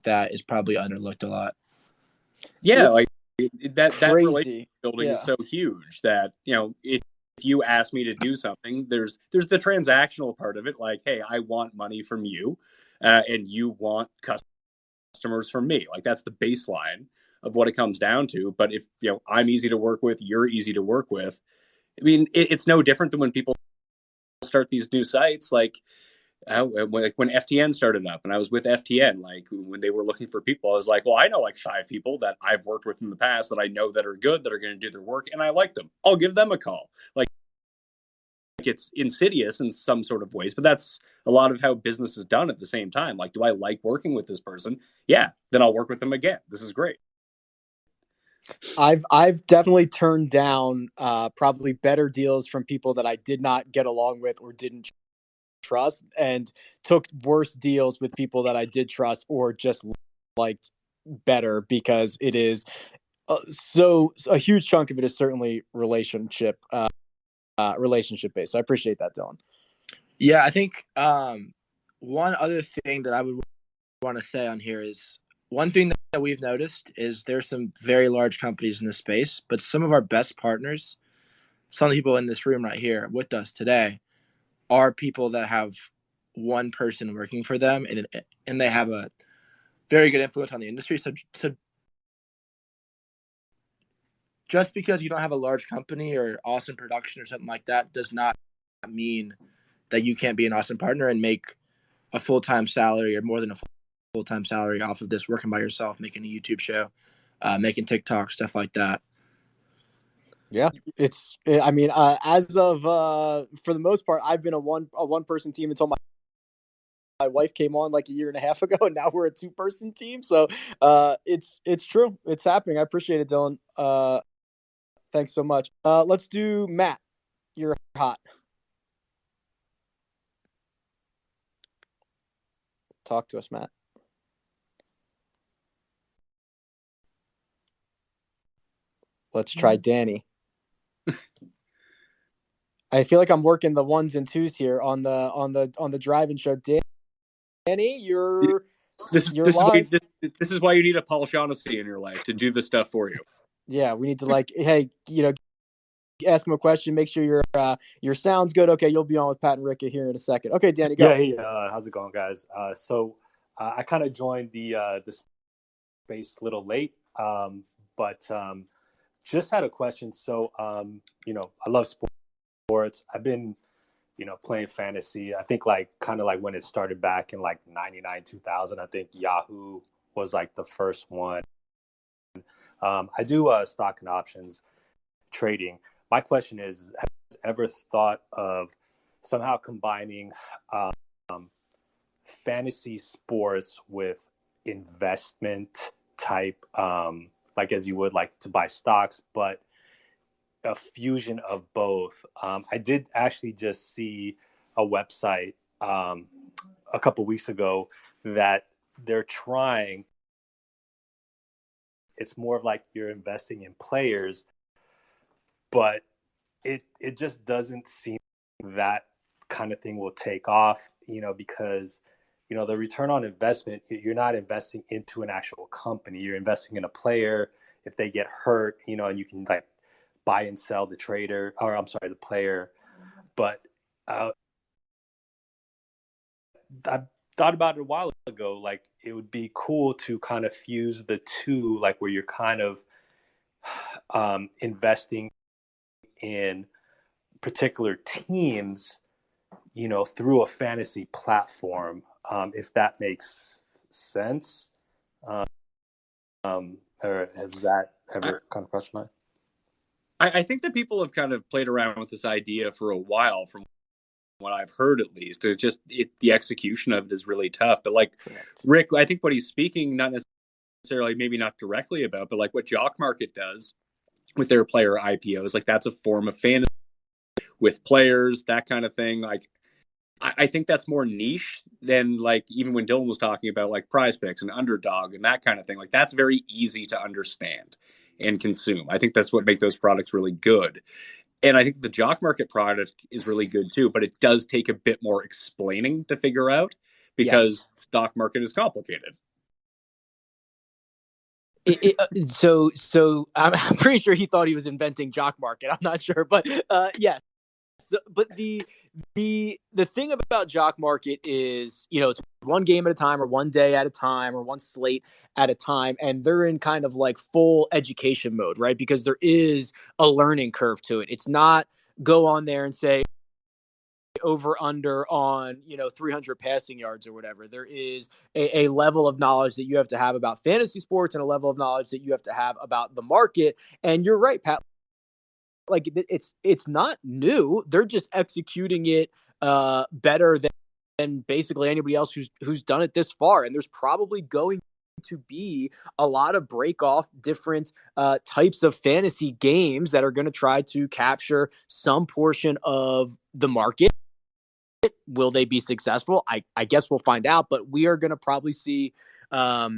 that is probably underlooked a lot. Yeah, It's like that crazy. relationship building is so huge that, you know, if you ask me to do something, there's the transactional part of it. Like, hey, I want money from you, and you want customers from me. Like that's the baseline of what it comes down to. But if, you know, I'm easy to work with, you're easy to work with. I mean, it's no different than when people start these new sites. Like when FTN started up and I was with FTN, like when they were looking for people, I was like, well, I know like 5 people that I've worked with in the past that I know that are good, that are going to do their work, and I like them. I'll give them a call. Like it's insidious in some sort of ways, but that's a lot of how business is done at the same time. Like, do I like working with this person? Yeah, then I'll work with them again. This is great. I've definitely turned down probably better deals from people that I did not get along with or didn't trust, and took worse deals with people that I did trust or just liked better, because it is so a huge chunk of it is certainly relationship based. So I appreciate that, Dylan. Yeah, I think one other thing that I would want to say on here is one thing that we've noticed is there's some very large companies in this space, but some of our best partners, some of the people in this room right here with us today, are people that have one person working for them, and they have a very good influence on the industry. So just because you don't have a large company or awesome production or something like that does not mean that you can't be an awesome partner and make a full-time salary or more than a full-time salary off of this, working by yourself, making a YouTube show, making TikTok, stuff like that. Yeah, I mean, as of for the most part, I've been a one person team until my wife came on like a year and a half ago, and now we're a 2-person team. So it's true, it's happening. I appreciate it, Dylan. Thanks so much. Let's do Matt. You're hot. Talk to us, Matt. Let's try Danny. I feel like I'm working the 1s and 2s here on the drive-in show. Danny, This live. is why you need a Paul Shaughnessy in your life to do the stuff for you. Yeah, we need to hey, ask him a question. Make sure your sound's good. Okay, you'll be on with Pat and Rick here in a second. Okay, Danny, go. Yeah, hey, how's it going, guys? So I kind of joined the space a little late, but just had a question. So I love sports. I've been playing fantasy. I think like kind of like when it started back in like 99, 2000. I think Yahoo was like the first one. I do stock and options trading. My question is, have you ever thought of somehow combining fantasy sports with investment type, like as you would like to buy stocks, but a fusion of both? I did actually just see a website a couple weeks ago that they're trying. It's more of like you're investing in players, but it just doesn't seem that kind of thing will take off, because the return on investment, you're not investing into an actual company, you're investing in a player. If they get hurt, and you can like buy and sell the the player. But I thought about it a while ago, like it would be cool to kind of fuse the two, like where you're kind of investing in particular teams, through a fantasy platform, if that makes sense. Or has that ever kind of crossed your mind? I think that people have kind of played around with this idea for a while, from what I've heard at least. The execution of it is really tough. But like Rick, I think what he's speaking, not necessarily, maybe not directly about, but like what Jock Market does with their player IPOs, like that's a form of fantasy with players, that kind of thing. Like I think that's more niche than like even when Dylan was talking about like Prize Picks and Underdog and that kind of thing. Like that's very easy to understand and consume. I think that's what makes those products really good. And I think the Jock Market product is really good too, but it does take a bit more explaining to figure out, because stock market is complicated. So I'm pretty sure he thought he was inventing Jock Market. I'm not sure, but yes. So, but the thing about Jock Market is, it's one game at a time, or one day at a time, or one slate at a time, and they're in kind of like full education mode, right? Because there is a learning curve to it. It's not go on there and say over under on 300 passing yards or whatever. There is a level of knowledge that you have to have about fantasy sports, and a level of knowledge that you have to have about the market. And you're right, Pat. Like it's not new. They're just executing it better than basically anybody else who's done it this far. And there's probably going to be a lot of break off different types of fantasy games that are going to try to capture some portion of the market. Will they be successful? I guess we'll find out, but we are going to probably see a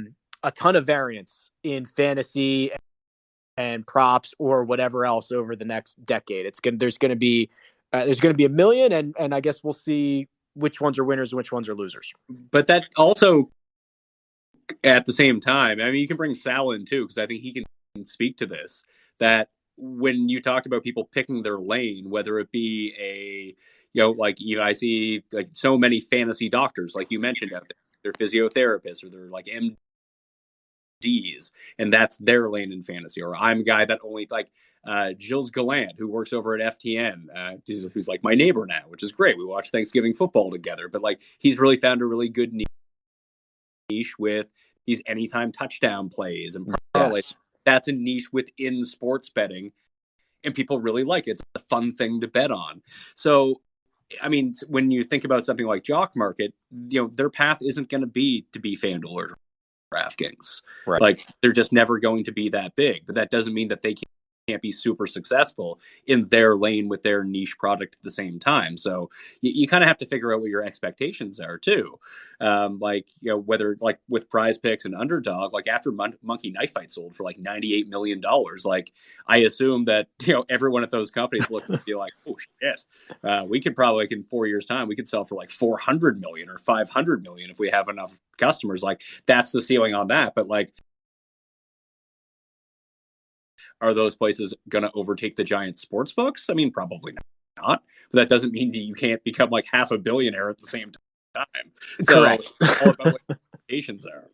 ton of variance in fantasy and props or whatever else over the next decade. There's going to be a million, and I guess we'll see which ones are winners and which ones are losers. But that also, at the same time, I mean, you can bring Sal in too, because I think he can speak to this. That when you talked about people picking their lane, whether it be I see like so many fantasy doctors, like you mentioned out there, they're physiotherapists or they're like MDs, and that's their lane in fantasy. Or I'm a guy that only like Gilles Gallant, who works over at FTN, who's like my neighbor now, which is great. We watch Thanksgiving football together, but like he's really found a really good niche with these anytime touchdown plays and parlays. Yes. That's a niche within sports betting, and people really like it. It's a fun thing to bet on. So, I mean, when you think about something like Jock Market, their path isn't going to be FanDuel or DraftKings. Right. Like they're just never going to be that big, but that doesn't mean that they can't be super successful in their lane with their niche product at the same time. So you kind of have to figure out what your expectations are too. Whether like with Prize Picks and Underdog, like after Monkey Knife Fight sold for like $98 million, like I assume that, everyone at those companies look and be like, oh shit, we could probably in 4 years time, we could sell for like 400 million or 500 million if we have enough customers. Like that's the ceiling on that. But like, are those places going to overtake the giant sports books? I mean, probably not. But that doesn't mean that you can't become like half a billionaire at the same time. So correct. It's all about what expectations are.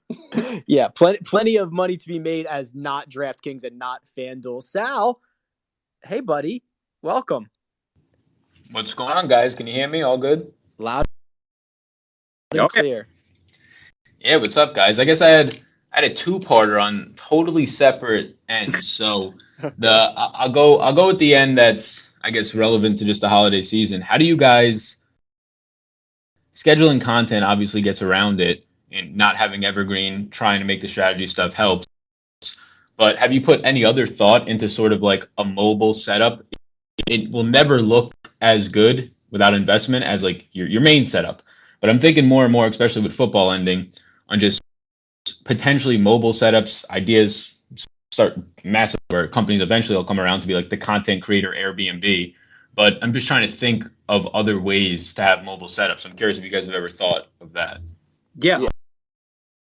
Yeah, plenty of money to be made as not DraftKings and not FanDuel. Sal, hey buddy, welcome. What's going on, guys? Can you hear me? All good? Loud and clear. Yeah, what's up, guys? I guess I had a two-parter on totally separate ends. So I'll go with the end that's, I guess, relevant to just the holiday season. How do you guys scheduling content obviously gets around it, and not having Evergreen trying to make the strategy stuff helps. But have you put any other thought into sort of like a mobile setup? It will never look as good without investment as like your main setup. But I'm thinking more and more, especially with football ending, on just potentially mobile setups, ideas, start massive, where companies eventually will come around to be like the content creator Airbnb. But I'm just trying to think of other ways to have mobile setups. I'm curious if you guys have ever thought of that. Yeah, Yeah.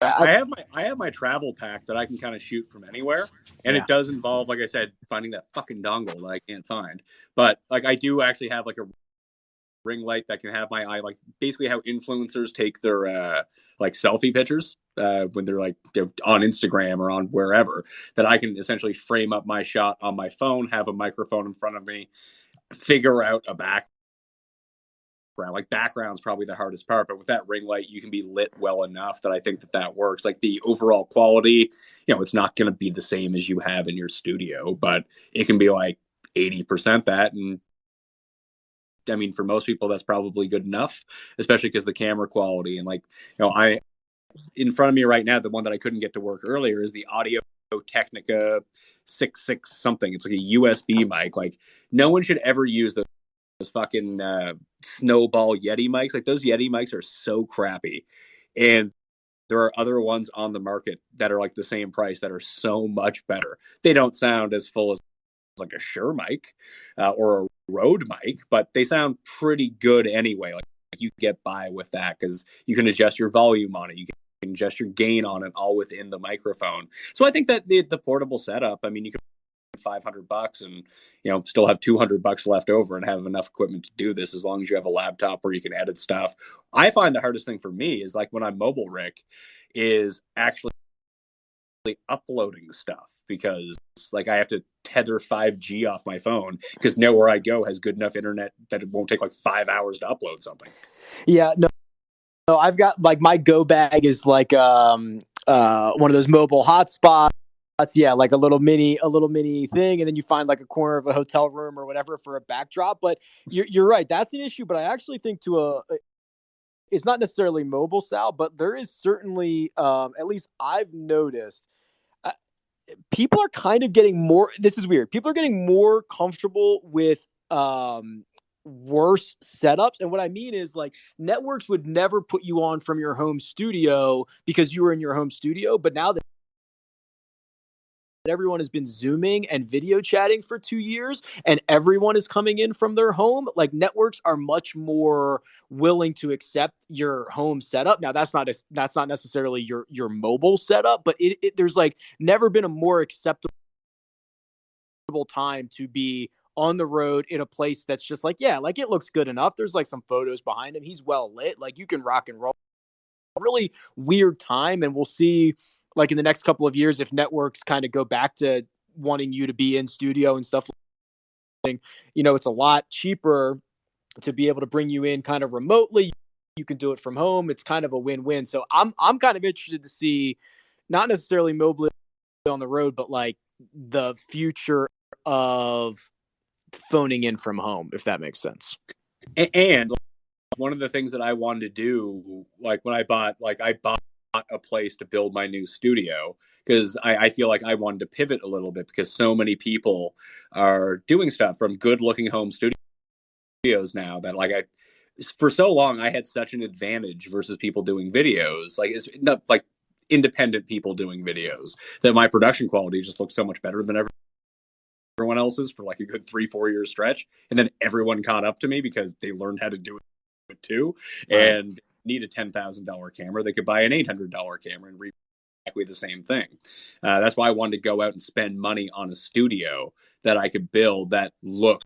I have my travel pack that I can kind of shoot from anywhere, and Yeah. it does involve, like I said, finding that fucking dongle that I can't find. But like I do actually have like a ring light that can have my eye, like basically how influencers take their like selfie pictures when they're like on Instagram or on wherever, that I can essentially frame up my shot on my phone, have a microphone in front of me, figure out a background. Like background's probably the hardest part, but with that ring light, you can be lit well enough that I think that works. Like the overall quality, it's not going to be the same as you have in your studio, but it can be like 80% that. And I mean, for most people, that's probably good enough, especially because the camera quality and like, I in front of me right now, the one that I couldn't get to work earlier is the Audio Technica 66 something. It's like a USB mic. Like no one should ever use those fucking snowball Yeti mics. Like those Yeti mics are so crappy. And there are other ones on the market that are like the same price that are so much better. They don't sound as full as like a Shure mic or a Rode mic, but they sound pretty good anyway. Like you get by with that because you can adjust your volume on it. You can adjust your gain on it all within the microphone. So I think that the portable setup, I mean, you can $500 and still have $200 left over and have enough equipment to do this, as long as you have a laptop where you can edit stuff. I find the hardest thing for me is like when I'm mobile, Rick, is actually uploading stuff, because like I have to tether 5G off my phone because nowhere I go has good enough internet that it won't take like 5 hours to upload something. Yeah, no, I've got like my go bag is like one of those mobile hotspots. Yeah, like a little mini thing, and then you find like a corner of a hotel room or whatever for a backdrop. But you're right, that's an issue. But I actually think it's not necessarily mobile, Sal, but there is certainly, at least I've noticed, uh, people are kind of getting more. This is weird. People are getting more comfortable with worse setups. And what I mean is like networks would never put you on from your home studio because you were in your home studio. But now that everyone has been Zooming and video chatting for 2 years and everyone is coming in from their home, like networks are much more willing to accept your home setup. Now that's not necessarily your mobile setup, but there's like never been a more acceptable time to be on the road in a place that's just like, yeah, like it looks good enough. There's like some photos behind him. He's well lit. Like you can rock and roll. Really weird time. And we'll see like in the next couple of years if networks kind of go back to wanting you to be in studio and stuff. It's a lot cheaper to be able to bring you in kind of remotely. You can do it from home. It's kind of a win-win. So I'm kind of interested to see, not necessarily mobile on the road, but like the future of phoning in from home, if that makes sense. And one of the things that I wanted to do, like when I bought a place to build my new studio, because I feel like I wanted to pivot a little bit, because so many people are doing stuff from good looking home studios now that like for so long I had such an advantage versus people doing videos, like it's not like independent people doing videos, that my production quality just looked so much better than everyone else's for like a good 3-4 year stretch. And then everyone caught up to me because they learned how to do it too. Right. And need a $10,000 camera, they could buy an $800 camera and exactly the same thing. That's why I wanted to go out and spend money on a studio that I could build that looked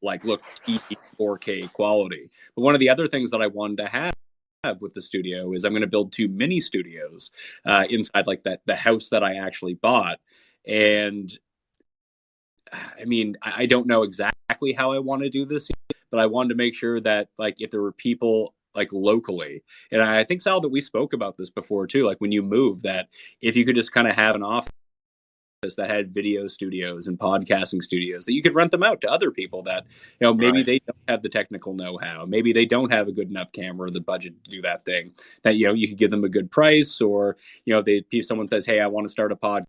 TV 4K quality. But one of the other things that I wanted to have with the studio is I'm going to build 2 mini studios inside like the house that I actually bought. And I mean, I don't know exactly how I want to do this, but I wanted to make sure that like if there were people like locally, and I think, Sal, that we spoke about this before too, like when you move, that if you could just kind of have an office that had video studios and podcasting studios, that you could rent them out to other people that, maybe right. They don't have the technical know-how, maybe they don't have a good enough camera or the budget to do that thing, that, you could give them a good price, or, someone says, hey, I want to start a podcast.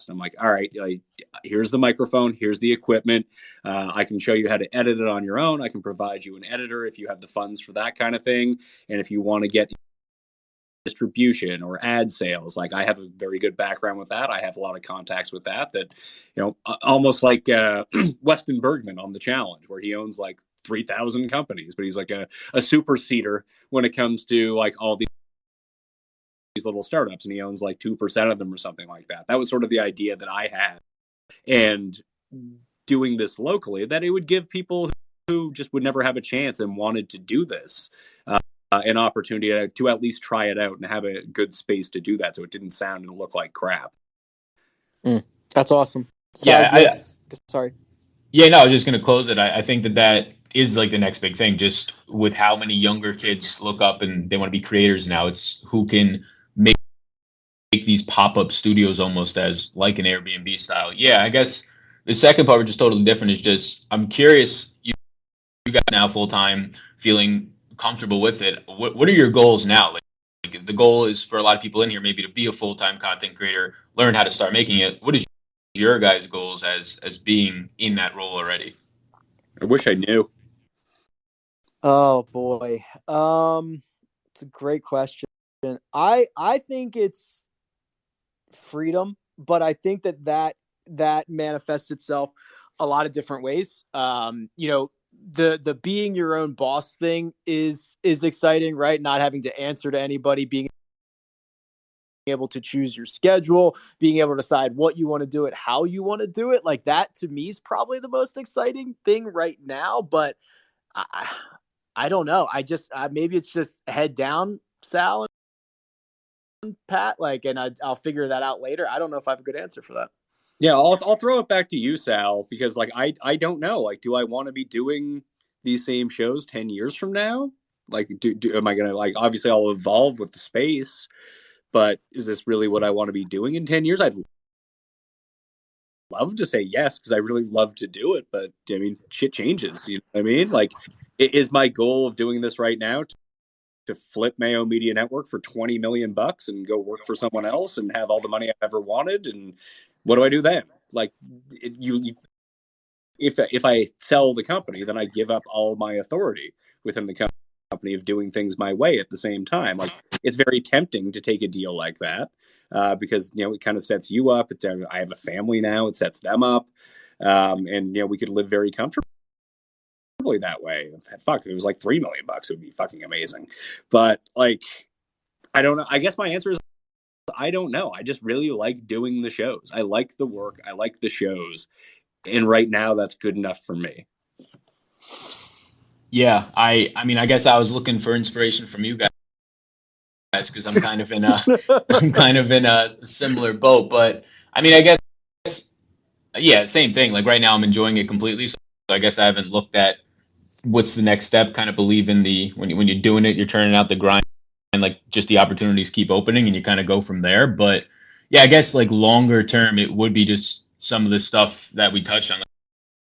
I'm like, all right, like, here's the microphone, here's the equipment. I can show you how to edit it on your own. I can provide you an editor if you have the funds for that kind of thing. And if you want to get distribution or ad sales. Like I have a very good background with that. I have a lot of contacts with that, almost like Weston Bergman on The Challenge, where he owns like 3,000 companies, but he's like a super seeder when it comes to like all these little startups, and he owns like 2% of them or something like that. That was sort of the idea that I had. And doing this locally, that it would give people who just would never have a chance and wanted to do this an opportunity to at least try it out and have a good space to do that, so it didn't sound and look like crap. That's awesome. Sorry. Yeah, no, I was just going to close it. I think that is like the next big thing, just with how many younger kids look up and they want to be creators now. It's who can make these pop-up studios almost as like an Airbnb style. Yeah, I guess the second part, which is totally different, is just I'm curious, you guys now full-time, feeling comfortable with it. What are your goals now? Like the goal is for a lot of people in here maybe to be a full-time content creator, learn how to start making it. What is your guys' goals as being in that role already? I wish I knew. Oh boy. It's a great question. I think it's freedom, but I think that manifests itself a lot of different ways. The being your own boss thing is exciting, right? Not having to answer to anybody, being able to choose your schedule, being able to decide what you want to do it, how you want to do it. Like that to me is probably the most exciting thing right now, but I don't know. Maybe it's just head down, Sal and Pat, and I'll figure that out later. I don't know if I have a good answer for that. Yeah, I'll throw it back to you, Sal, because I don't know. Like, do I want to be doing these same shows 10 years from now? Like, am I gonna obviously I'll evolve with the space, but is this really what I want to be doing in 10 years? I'd love to say yes, because I really love to do it, but I mean, shit changes. You know what I mean? Like, is my goal of doing this right now to flip Mayo Media Network for $20 million and go work for someone else and have all the money I ever wanted? And what do I do then? Like, if I sell the company, then I give up all my authority within the company of doing things my way at the same time. Like, it's very tempting to take a deal like that because it kind of sets you up. I have a family now; it sets them up, and we could live very comfortably that way. Fuck, if it was like $3 million, it would be fucking amazing. But like, I don't know. I guess my answer is I don't know. I just really like doing the shows. I like the work. I like the shows. And right now that's good enough for me. Yeah, I mean, I guess I was looking for inspiration from you guys because I'm kind of in a similar boat. But I mean, I guess yeah, same thing. Like right now, I'm enjoying it completely. So I guess I haven't looked at what's the next step. Kind of believe in when you're doing it, you're turning out the grind, and like just the opportunities keep opening, and you kind of go from there. But yeah, I guess like longer term, it would be just some of the stuff that we touched on.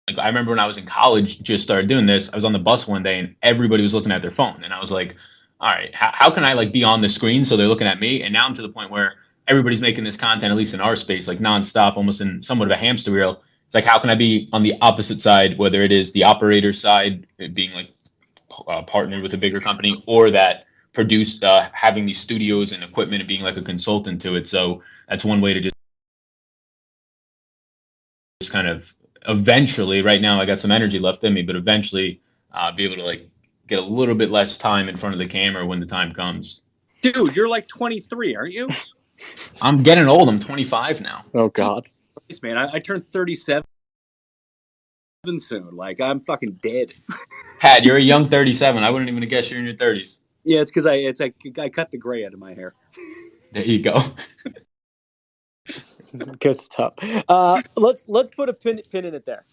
Like I remember when I was in college, just started doing this. I was on the bus one day and everybody was looking at their phone, and I was like, "All right, how can I like be on the screen so they're looking at me?" And now I'm to the point where everybody's making this content, at least in our space, like nonstop, almost in somewhat of a hamster wheel. It's like, how can I be on the opposite side, whether it is the operator side, being like partnered with a bigger company, or that produced having these studios and equipment and being like a consultant to it. So that's one way to just kind of eventually, right now I got some energy left in me, but eventually be able to like get a little bit less time in front of the camera when the time comes. Dude, you're like 23, aren't you? I'm getting old. I'm 25 now. Oh God. Man, I turned 37 soon. Like, I'm fucking dead. Pat, you're a young 37. I wouldn't even guess you're in your 30s. Yeah, it's because I cut the gray out of my hair. There you go. Good stuff. Let's put a pin in it there.